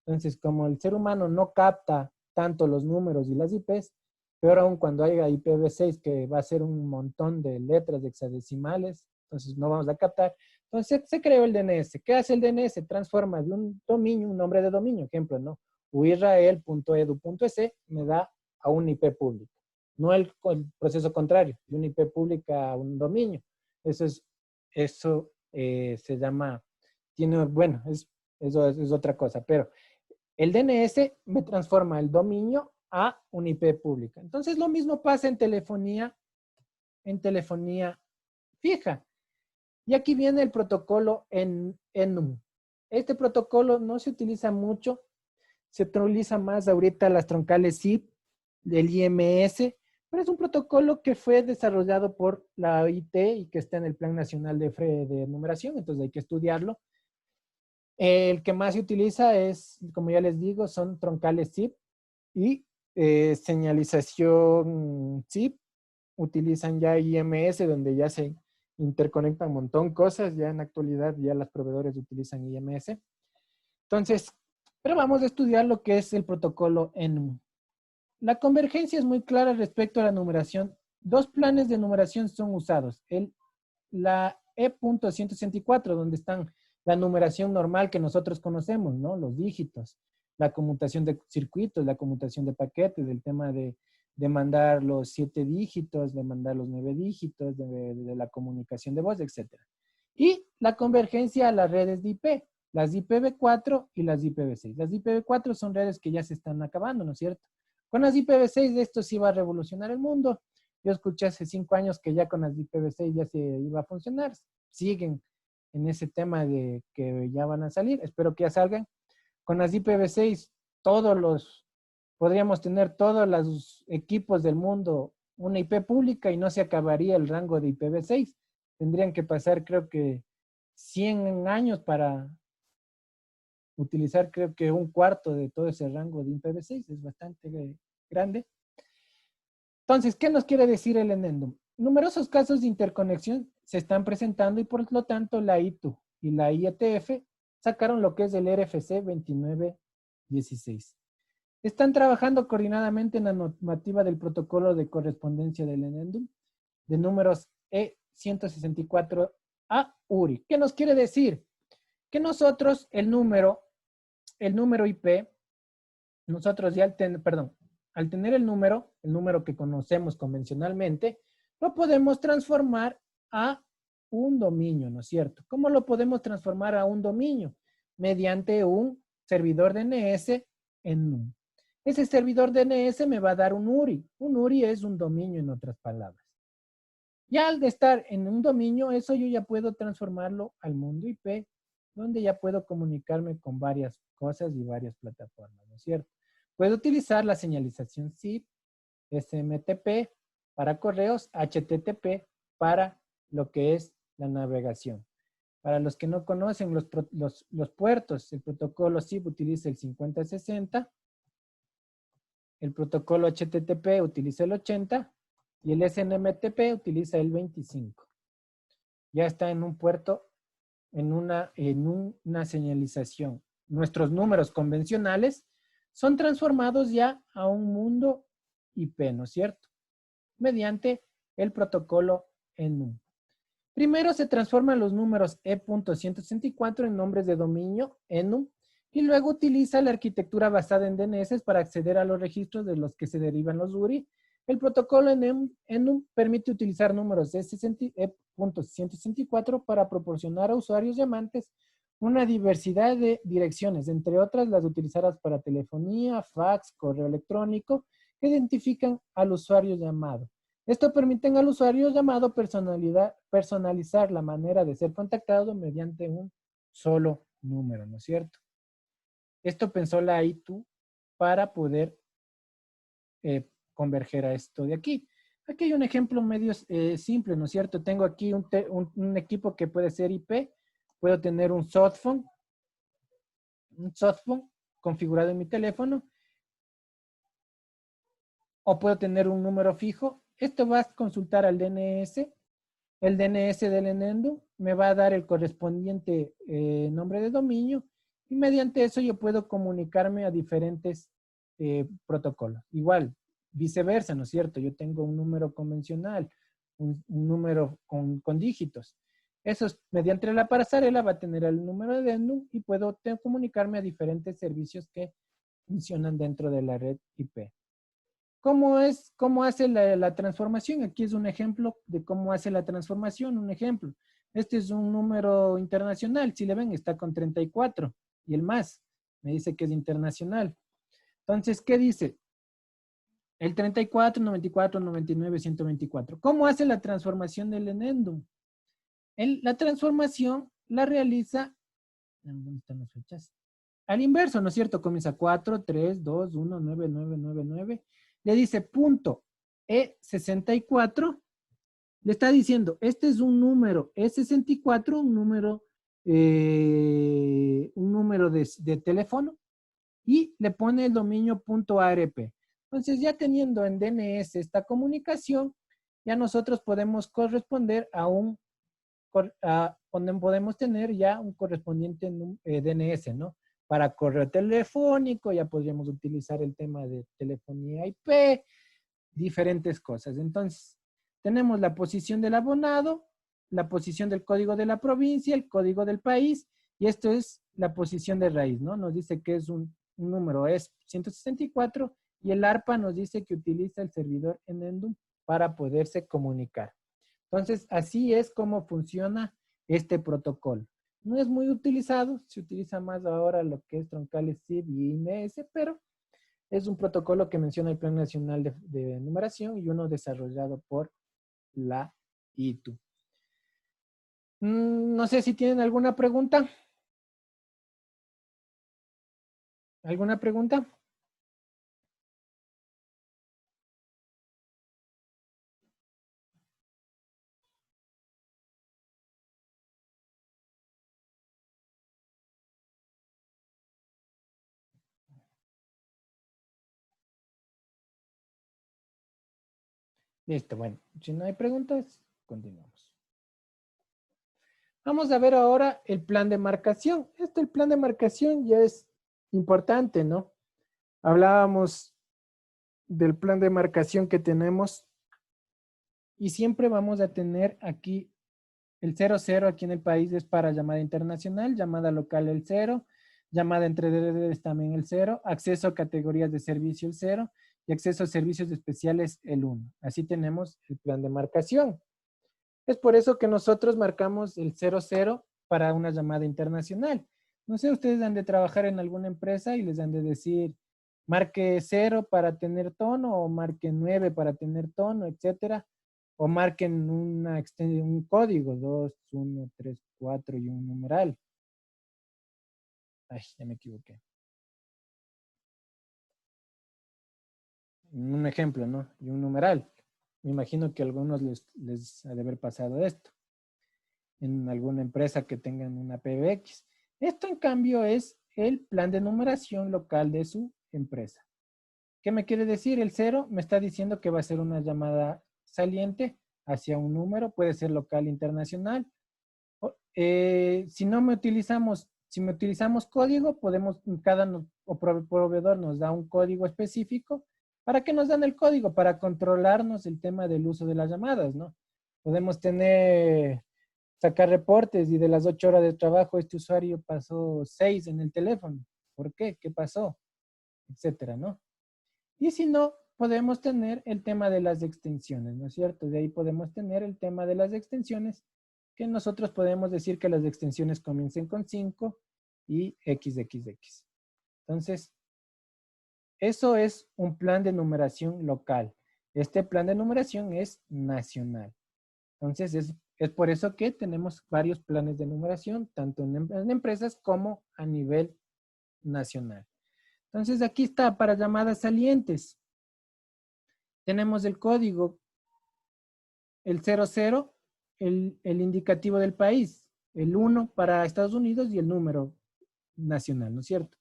Entonces, como el ser humano no capta tanto los números y las IPs, peor aún cuando haya IPv6, que va a ser un montón de letras de hexadecimales, entonces no vamos a captar. Entonces se creó el DNS. ¿Qué hace el DNS? Transforma de un dominio, un nombre de dominio, ejemplo, ¿no? uisrael.edu.es me da a un IP público. No el proceso contrario, de una IP pública a un dominio. Eso se llama, eso es otra cosa, pero el DNS me transforma el dominio a un IP pública. Entonces lo mismo pasa en telefonía fija. Y aquí viene el protocolo ENUM. Este protocolo no se utiliza mucho, se utiliza más ahorita las troncales ZIP del IMS, pero es un protocolo que fue desarrollado por la OIT y que está en el Plan Nacional de Numeración, entonces hay que estudiarlo. El que más se utiliza es, como ya les digo, son troncales ZIP y señalización ZIP. Utilizan ya IMS, donde ya se interconectan un montón de cosas. Ya en la actualidad ya los proveedores utilizan IMS. Entonces, pero vamos a estudiar lo que es el protocolo ENUM. La convergencia es muy clara respecto a la numeración. Dos planes de numeración son usados. La E.164, donde están la numeración normal que nosotros conocemos, ¿no? Los dígitos, la conmutación de circuitos, la conmutación de paquetes, el tema de mandar los 7 dígitos, de mandar los 9 dígitos, de la comunicación de voz, etc. Y la convergencia a las redes de IP, las IPv4 y las IPv6. Las IPv4 son redes que ya se están acabando, ¿no es cierto? Con las IPv6 esto sí va a revolucionar el mundo. Yo escuché hace 5 años que ya con las IPv6 ya se iba a funcionar. Siguen en ese tema de que ya van a salir. Espero que ya salgan. Con las IPv6 podríamos tener todos los equipos del mundo una IP pública y no se acabaría el rango de IPv6. Tendrían que pasar, creo que, 100 años para utilizar, creo que, un cuarto de todo ese rango de IPv6. Es bastante grande. Entonces, ¿qué nos quiere decir el ENUM? Numerosos casos de interconexión se están presentando y por lo tanto la ITU y la IETF sacaron lo que es el RFC 2916. Están trabajando coordinadamente en la normativa del protocolo de correspondencia del ENUM de números E164A URI. ¿Qué nos quiere decir? Que nosotros el número IP, nosotros ya al tener el número que conocemos convencionalmente, lo podemos transformar a un dominio, ¿no es cierto? ¿Cómo lo podemos transformar a un dominio? Mediante un servidor DNS en NUM. Ese servidor DNS me va a dar un URI. Un URI es un dominio, en otras palabras. Ya al estar en un dominio, eso yo ya puedo transformarlo al mundo IP, donde ya puedo comunicarme con varias cosas y varias plataformas, ¿no es cierto? Puedo utilizar la señalización SIP, SMTP para correos, HTTP para lo que es la navegación. Para los que no conocen los puertos, el protocolo SIP utiliza el 5060, el protocolo HTTP utiliza el 80 y el SNMTP utiliza el 25. Ya está en un puerto, en una señalización. Nuestros números convencionales son transformados ya a un mundo IP, ¿no es cierto? Mediante el protocolo ENUM. Primero se transforman los números E.164 en nombres de dominio ENUM y luego utiliza la arquitectura basada en DNS para acceder a los registros de los que se derivan los URI. El protocolo ENUM permite utilizar números E.164 para proporcionar a usuarios llamantes una diversidad de direcciones, entre otras las utilizadas para telefonía, fax, correo electrónico, que identifican al usuario llamado. Esto permite al usuario llamado personalizar la manera de ser contactado mediante un solo número, ¿no es cierto? Esto pensó la I2 para poder converger a esto de aquí. Aquí hay un ejemplo medio simple, ¿no es cierto? Tengo aquí un equipo que puede ser IP. Puedo tener un softphone configurado en mi teléfono. O puedo tener un número fijo. Esto va a consultar al DNS. El DNS del ENUM me va a dar el correspondiente nombre de dominio. Y mediante eso yo puedo comunicarme a diferentes protocolos. Igual, viceversa, ¿no es cierto? Yo tengo un número convencional, un número con dígitos. Eso es, mediante la pasarela va a tener el número de ENUM y puedo comunicarme a diferentes servicios que funcionan dentro de la red IP. ¿Cómo hace la transformación? Aquí es un ejemplo de cómo hace la transformación. Un ejemplo. Este es un número internacional. Si le ven, está con 34 y el más. Me dice que es internacional. Entonces, ¿qué dice? El 34, 94, 99, 124. ¿Cómo hace la transformación del ENUM? La transformación la realiza, ¿dónde están las fechas? Al inverso, ¿no es cierto? Comienza 4, 3, 2, 1, 9, 9, 9, 9. Le dice punto E64. Le está diciendo, este es un número E64, un número de teléfono. Y le pone el dominio .arp. Entonces, ya teniendo en DNS esta comunicación, ya nosotros podemos corresponder podemos tener ya un correspondiente DNS, ¿no? Para correo telefónico, ya podríamos utilizar el tema de telefonía IP, diferentes cosas. Entonces, tenemos la posición del abonado, la posición del código de la provincia, el código del país, y esto es la posición de raíz, ¿no? Nos dice que es un número, es 164, y el ARPA nos dice que utiliza el servidor ENUM para poderse comunicar. Entonces, así es como funciona este protocolo. No es muy utilizado, se utiliza más ahora lo que es troncales SIP y IMS, pero es un protocolo que menciona el Plan Nacional de Numeración y uno desarrollado por la I2. No sé si tienen alguna pregunta. ¿Alguna pregunta? Listo, bueno, si no hay preguntas, continuamos. Vamos a ver ahora el plan de marcación. El plan de marcación ya es importante, ¿no? Hablábamos del plan de marcación que tenemos y siempre vamos a tener aquí el 00 aquí en el país es para llamada internacional, llamada local el 0, llamada entre redes también el 0, acceso a categorías de servicio el 0 y acceso a servicios especiales el 1. Así tenemos el plan de marcación. Es por eso que nosotros marcamos el 00 para una llamada internacional. No sé, ustedes han de trabajar en alguna empresa y les han de decir, marque 0 para tener tono, o marque 9 para tener tono, etcétera. O marquen un código, 2, 1, 3, 4 y un numeral. Ay, ya me equivoqué. Un ejemplo, ¿no? Y un numeral. Me imagino que a algunos les ha de haber pasado esto. En alguna empresa que tengan una PBX. Esto, en cambio, es el plan de numeración local de su empresa. ¿Qué me quiere decir? El 0 me está diciendo que va a ser una llamada saliente hacia un número, puede ser local internacional. Si me utilizamos código, cada proveedor nos da un código específico. ¿Para qué nos dan el código? Para controlarnos el tema del uso de las llamadas, ¿no? Podemos sacar reportes y de las 8 horas de trabajo este usuario pasó 6 en el teléfono. ¿Por qué? ¿Qué pasó? Etcétera, ¿no? Y si no, podemos tener el tema de las extensiones, ¿no es cierto? De ahí podemos tener el tema de las extensiones, que nosotros podemos decir que las extensiones comiencen con 5 y XXX. Entonces, eso es un plan de numeración local. Este plan de numeración es nacional. Entonces, es por eso que tenemos varios planes de numeración, tanto en empresas como a nivel nacional. Entonces, aquí está para llamadas salientes. Tenemos el código, el 00, el indicativo del país, el 1 para Estados Unidos y el número nacional, ¿no es cierto?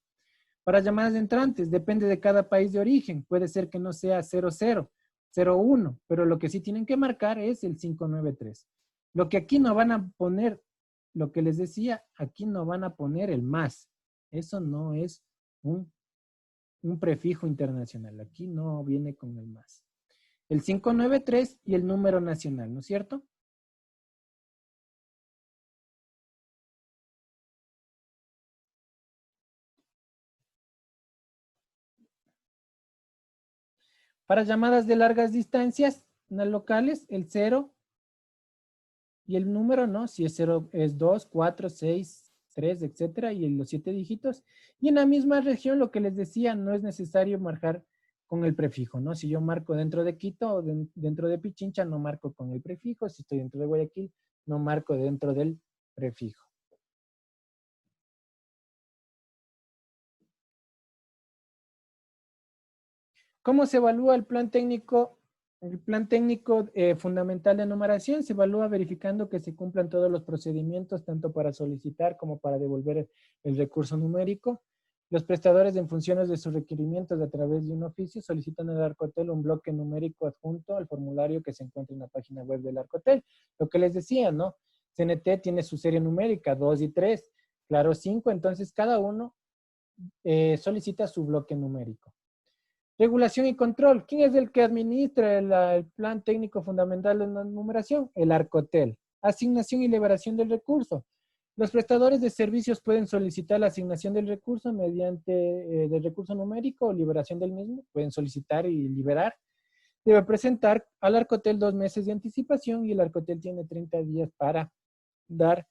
Para llamadas entrantes, depende de cada país de origen. Puede ser que no sea 00, 01, pero lo que sí tienen que marcar es el 593. Lo que aquí no van a poner, lo que les decía, aquí no van a poner el más. Eso no es un prefijo internacional. Aquí no viene con el más. El 593 y el número nacional, ¿no es cierto? Para llamadas de largas distancias, locales, el 0 y el número, ¿no? Si es 0, es 2, 4, 6, 3, etcétera, y los 7 dígitos. Y en la misma región, lo que les decía, no es necesario marcar con el prefijo, ¿no? Si yo marco dentro de Quito o dentro de Pichincha, no marco con el prefijo. Si estoy dentro de Guayaquil, no marco dentro del prefijo. ¿Cómo se evalúa el plan técnico? El plan técnico fundamental de numeración se evalúa verificando que se cumplan todos los procedimientos, tanto para solicitar como para devolver el recurso numérico. Los prestadores, en funciones de sus requerimientos a través de un oficio, solicitan al Arcotel un bloque numérico adjunto al formulario que se encuentra en la página web del Arcotel. Lo que les decía, ¿no? CNT tiene su serie numérica, 2 y 3, Claro 5, entonces cada uno solicita su bloque numérico. Regulación y control. ¿Quién es el que administra el plan técnico fundamental de la numeración? El Arcotel. Asignación y liberación del recurso. Los prestadores de servicios pueden solicitar la asignación del recurso mediante del recurso numérico o liberación del mismo. Pueden solicitar y liberar. Debe presentar al Arcotel 2 meses de anticipación y el Arcotel tiene 30 días para dar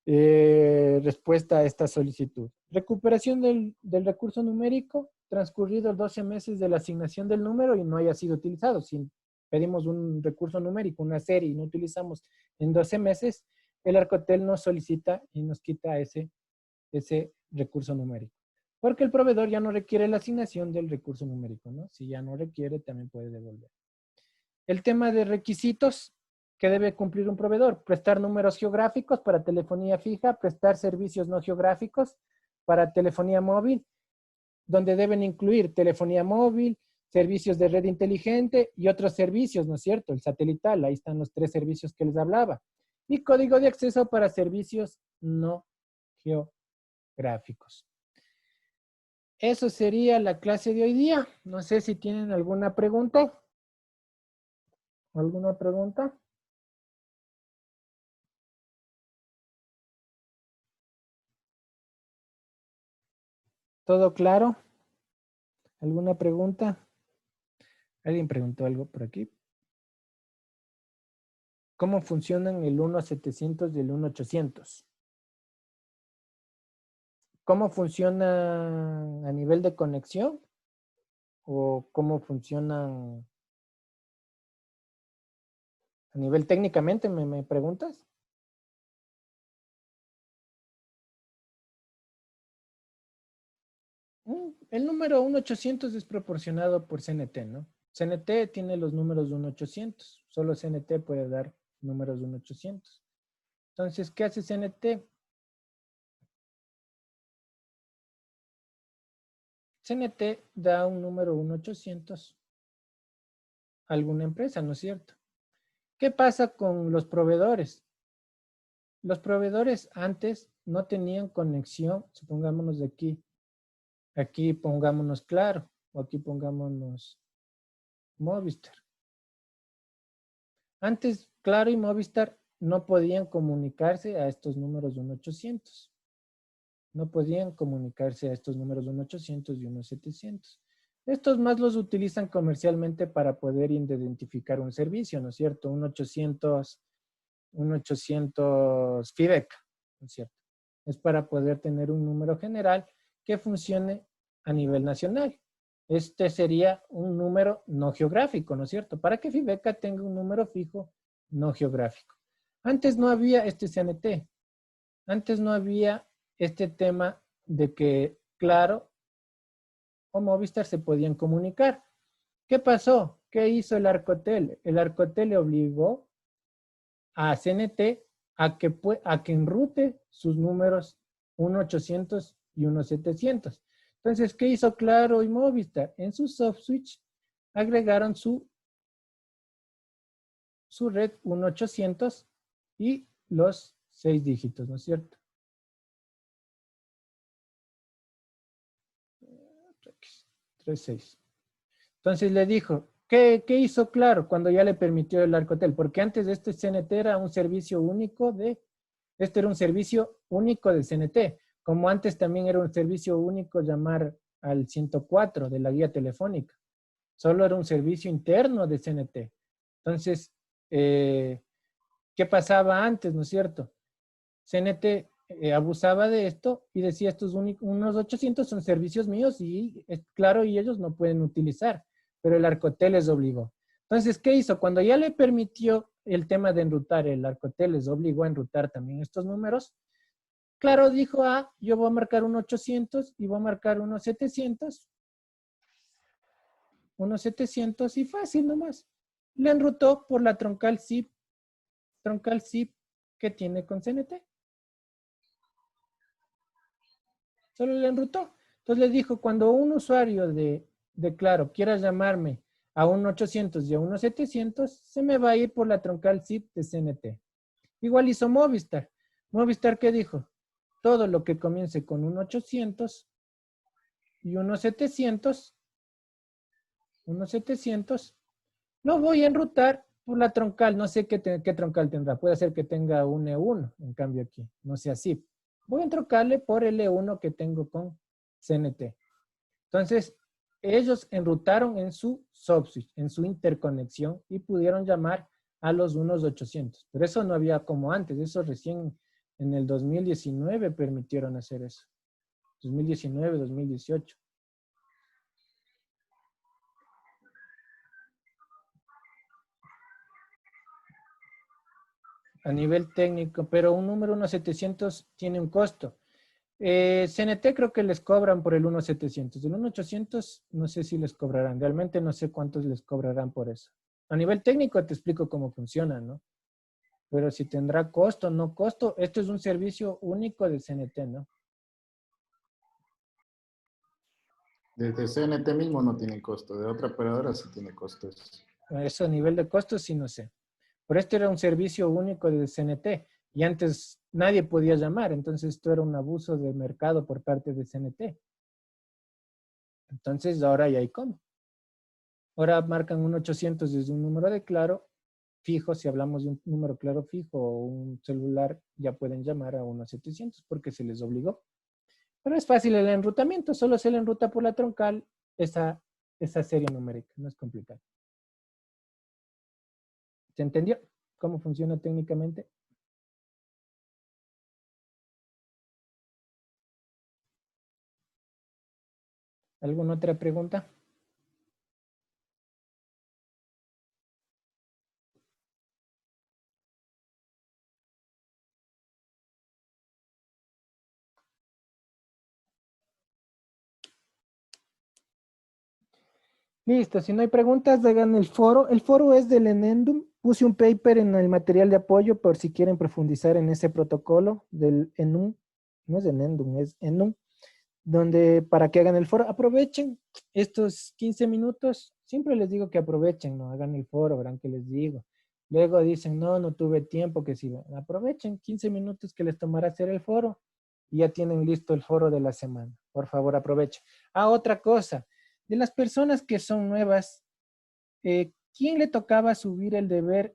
respuesta a esta solicitud. Recuperación del recurso numérico transcurridos 12 meses de la asignación del número y no haya sido utilizado. Si pedimos un recurso numérico, una serie, y no utilizamos en 12 meses, el Arcotel nos solicita y nos quita ese recurso numérico. Porque el proveedor ya no requiere la asignación del recurso numérico, ¿no? Si ya no requiere, también puede devolver. El tema de requisitos que debe cumplir un proveedor: prestar números geográficos para telefonía fija, prestar servicios no geográficos para telefonía móvil, donde deben incluir telefonía móvil, servicios de red inteligente y otros servicios, ¿no es cierto? El satelital, ahí están los 3 servicios que les hablaba. Y código de acceso para servicios no geográficos. Eso sería la clase de hoy día. No sé si tienen alguna pregunta. ¿Alguna pregunta? ¿Todo claro? ¿Alguna pregunta? Alguien preguntó algo por aquí. ¿Cómo funcionan el 1.700 y el 1.800? ¿Cómo funciona a nivel de conexión? ¿O cómo funcionan a nivel técnicamente, me preguntas? El número 1.800 es proporcionado por CNT, ¿no? CNT tiene los números de 1.800. Solo CNT puede dar números de 1.800. Entonces, ¿qué hace CNT? CNT da un número 1.800 a alguna empresa, ¿no es cierto? ¿Qué pasa con los proveedores? Los proveedores antes no tenían conexión, supongámonos de aquí. Aquí pongámonos Claro, o aquí pongámonos Movistar. Antes, Claro y Movistar no podían comunicarse a estos números de 1.800. No podían comunicarse a estos números de 1.800 y 1.700. Estos más los utilizan comercialmente para poder identificar un servicio, ¿no es cierto? 1.800 FIBEC, ¿no es cierto? Es para poder tener un número general que funcione a nivel nacional. Este sería un número no geográfico, ¿no es cierto? Para que FIBECA tenga un número fijo no geográfico. Antes no había este CNT. Antes no había este tema de que Claro o Movistar se podían comunicar. ¿Qué pasó? ¿Qué hizo el Arcotel? El Arcotel le obligó a CNT a que enrute sus números 1.800 y 1.700. Entonces, ¿qué hizo Claro y Movistar? En su soft switch agregaron su red 1.800 y los 6 dígitos, ¿no es cierto? 3.6. Entonces le dijo, ¿qué hizo Claro cuando ya le permitió el Arcotel? Porque antes de este CNT era un servicio único de CNT. Como antes también era un servicio único llamar al 104 de la guía telefónica. Solo era un servicio interno de CNT. Entonces, ¿qué pasaba antes, no es cierto? CNT abusaba de esto y decía estos unos 800 son servicios míos y Claro y ellos no pueden utilizar, pero el Arcotel les obligó. Entonces, ¿qué hizo? Cuando ya le permitió el tema de enrutar, el Arcotel les obligó a enrutar también estos números. Claro dijo, yo voy a marcar un 800 y voy a marcar unos 700. Unos 700 y fácil nomás. Le enrutó por la troncal SIP que tiene con CNT. Solo le enrutó. Entonces le dijo, cuando un usuario de Claro quiera llamarme a un 800 y a unos 700, se me va a ir por la troncal SIP de CNT. Igual hizo Movistar. Movistar, ¿qué dijo? Todo lo que comience con un 800 y unos 700, lo voy a enrutar por la troncal. No sé qué troncal tendrá. Puede ser que tenga un E1, en cambio aquí. No sé así. Voy a entrocarle por el E1 que tengo con CNT. Entonces, ellos enrutaron en su subswitch, en su interconexión y pudieron llamar a los unos 800. Pero eso no había como antes. Eso recién en el 2019 permitieron hacer eso. 2019, 2018. A nivel técnico, pero un número 1.700 tiene un costo. CNT creo que les cobran por el 1.700. El 1.800 no sé si les cobrarán. Realmente no sé cuántos les cobrarán por eso. A nivel técnico te explico cómo funciona, ¿no? Pero si tendrá costo o no costo, esto es un servicio único de CNT, ¿no? Desde CNT mismo no tiene costo. De otra operadora sí tiene costos. Eso a nivel de costos sí no sé. Pero este era un servicio único de CNT y antes nadie podía llamar, entonces esto era un abuso de mercado por parte de CNT. Entonces ahora ya hay cómo. Ahora marcan un 800 desde un número de Claro fijo, si hablamos de un número Claro fijo o un celular, ya pueden llamar a unos 700 porque se les obligó. Pero es fácil el enrutamiento, solo se le enruta por la troncal esa esa serie numérica, no es complicado. ¿Se entendió cómo funciona técnicamente? ¿Alguna otra pregunta? Listo, si no hay preguntas, hagan el foro. El foro es del Enendum. Puse un paper en el material de apoyo por si quieren profundizar en ese protocolo del Enum. No es Enendum, es Enum. Donde para que hagan el foro, aprovechen estos 15 minutos. Siempre les digo que aprovechen, ¿no? Hagan el foro, verán que les digo. Luego dicen, no, no tuve tiempo, que sí. Aprovechen 15 minutos que les tomará hacer el foro y ya tienen listo el foro de la semana. Por favor, aprovechen. Ah, otra cosa. De las personas que son nuevas, ¿quién le tocaba subir el deber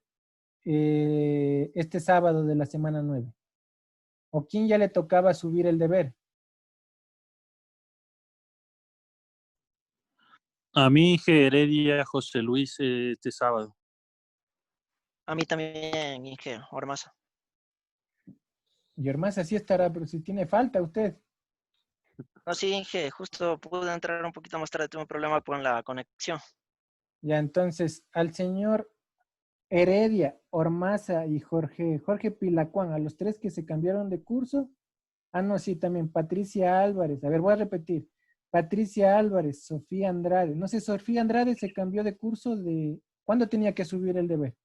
este sábado de la semana 9? ¿O quién ya le tocaba subir el deber? A mí, Inge Heredia, José Luis, este sábado. A mí también, Inge Ormaza. Y Ormaza sí estará, pero si tiene falta usted. No, sí, Inge, justo pude entrar un poquito más tarde, tuve un problema con la conexión. Ya, entonces, al señor Heredia, Ormaza y Jorge Pilacuán, a los tres que se cambiaron de curso. Ah, no, sí, también Patricia Álvarez. A ver, voy a repetir. Patricia Álvarez, Sofía Andrade. No sé, Sofía Andrade se cambió de curso de... ¿Cuándo tenía que subir el deber?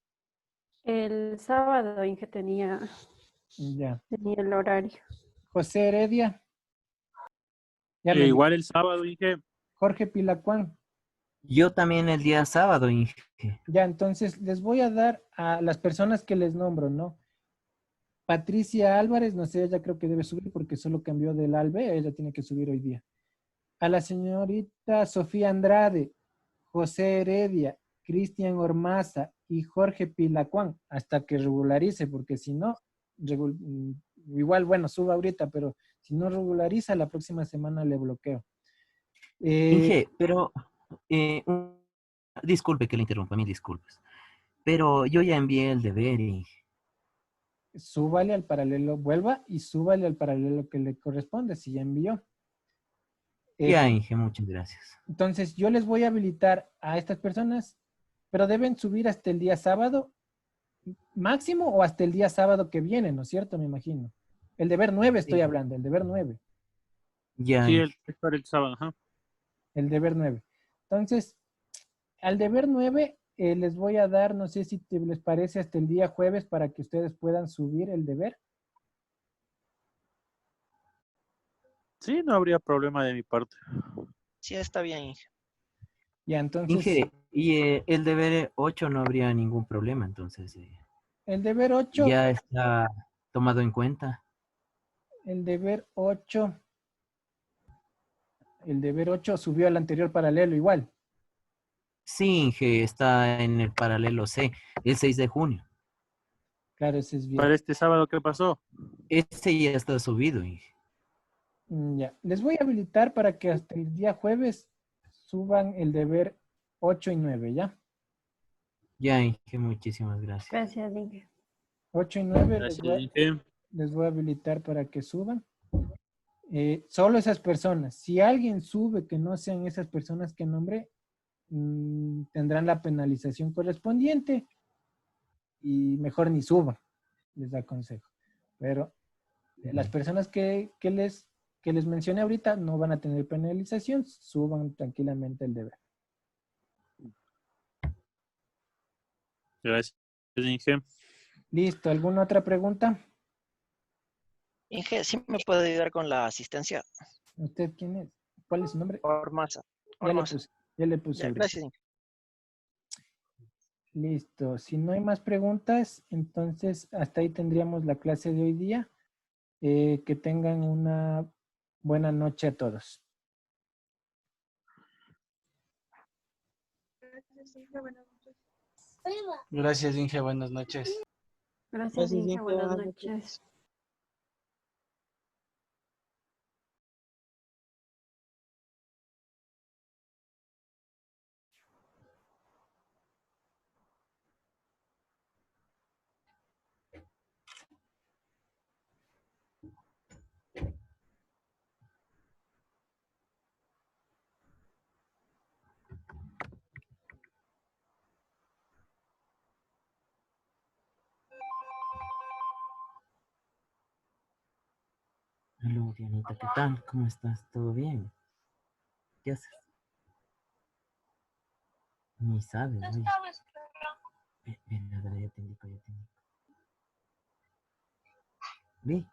El sábado, Inge, tenía Ya. el horario. José Heredia. Ya me igual el sábado, Inge. Jorge Pilacuán. Yo también el día sábado, Inge. Ya, entonces les voy a dar a las personas que les nombro, ¿no? Patricia Álvarez, no sé, ella creo que debe subir porque solo cambió del ALBE, ella tiene que subir hoy día. A la señorita Sofía Andrade, José Heredia, Cristian Ormaza y Jorge Pilacuán, hasta que regularice, porque si no, igual, bueno, suba ahorita, pero si no regulariza, la próxima semana le bloqueo. Inge, pero disculpe que le interrumpa, mil disculpas. Pero yo ya envié el deber y... Súbale al paralelo, vuelva y súbale al paralelo que le corresponde, si ya envió. Ya, Inge, muchas gracias. Entonces, yo les voy a habilitar a estas personas, pero deben subir hasta el día sábado máximo o hasta el día sábado que viene, ¿no es cierto? Me imagino. El deber 9 estoy hablando, el deber 9. Ya. Sí, el sábado, ajá. El deber 9. Entonces, al deber 9 les voy a dar, no sé si les parece, hasta el día jueves para que ustedes puedan subir el deber. Sí, no habría problema de mi parte. Sí, está bien, Inge. Ya, entonces... Inge, y el deber 8 no habría ningún problema, entonces. El deber 8... Ya está tomado en cuenta. El deber 8... El deber 8 subió al anterior paralelo igual. Sí, Inge, está en el paralelo C, el 6 de junio. Claro, ese es bien. ¿Para este sábado qué pasó? Ese ya está subido, Inge. Ya, les voy a habilitar para que hasta el día jueves suban el deber 8 y 9, ¿ya? Ya, Inge, muchísimas gracias. Gracias, Inge. 8 y 9 Gracias, les voy a habilitar para que suban. Solo esas personas. Si alguien sube que no sean esas personas que nombré, tendrán la penalización correspondiente y mejor ni suban, les aconsejo. Pero las personas que les mencioné ahorita no van a tener penalización, suban tranquilamente el deber. Gracias, Inge. Listo, ¿alguna otra pregunta? Inge, ¿sí me puede ayudar con la asistencia? ¿Usted quién es? ¿Cuál es su nombre? Ormaza. Ya le puse. Ya, gracias, Inge. Listo, si no hay más preguntas, entonces hasta ahí tendríamos la clase de hoy día. Que tengan una buena noche a todos. Gracias, Inge. Buenas noches. Gracias, Inge. Buenas noches. Gracias, Inge. Buenas noches. Bueno, Dianita, ¿qué tal? ¿Cómo estás? ¿Todo bien? ¿Qué haces? Ni sabes, oye. Ven, a ver, ya te indico. Vi,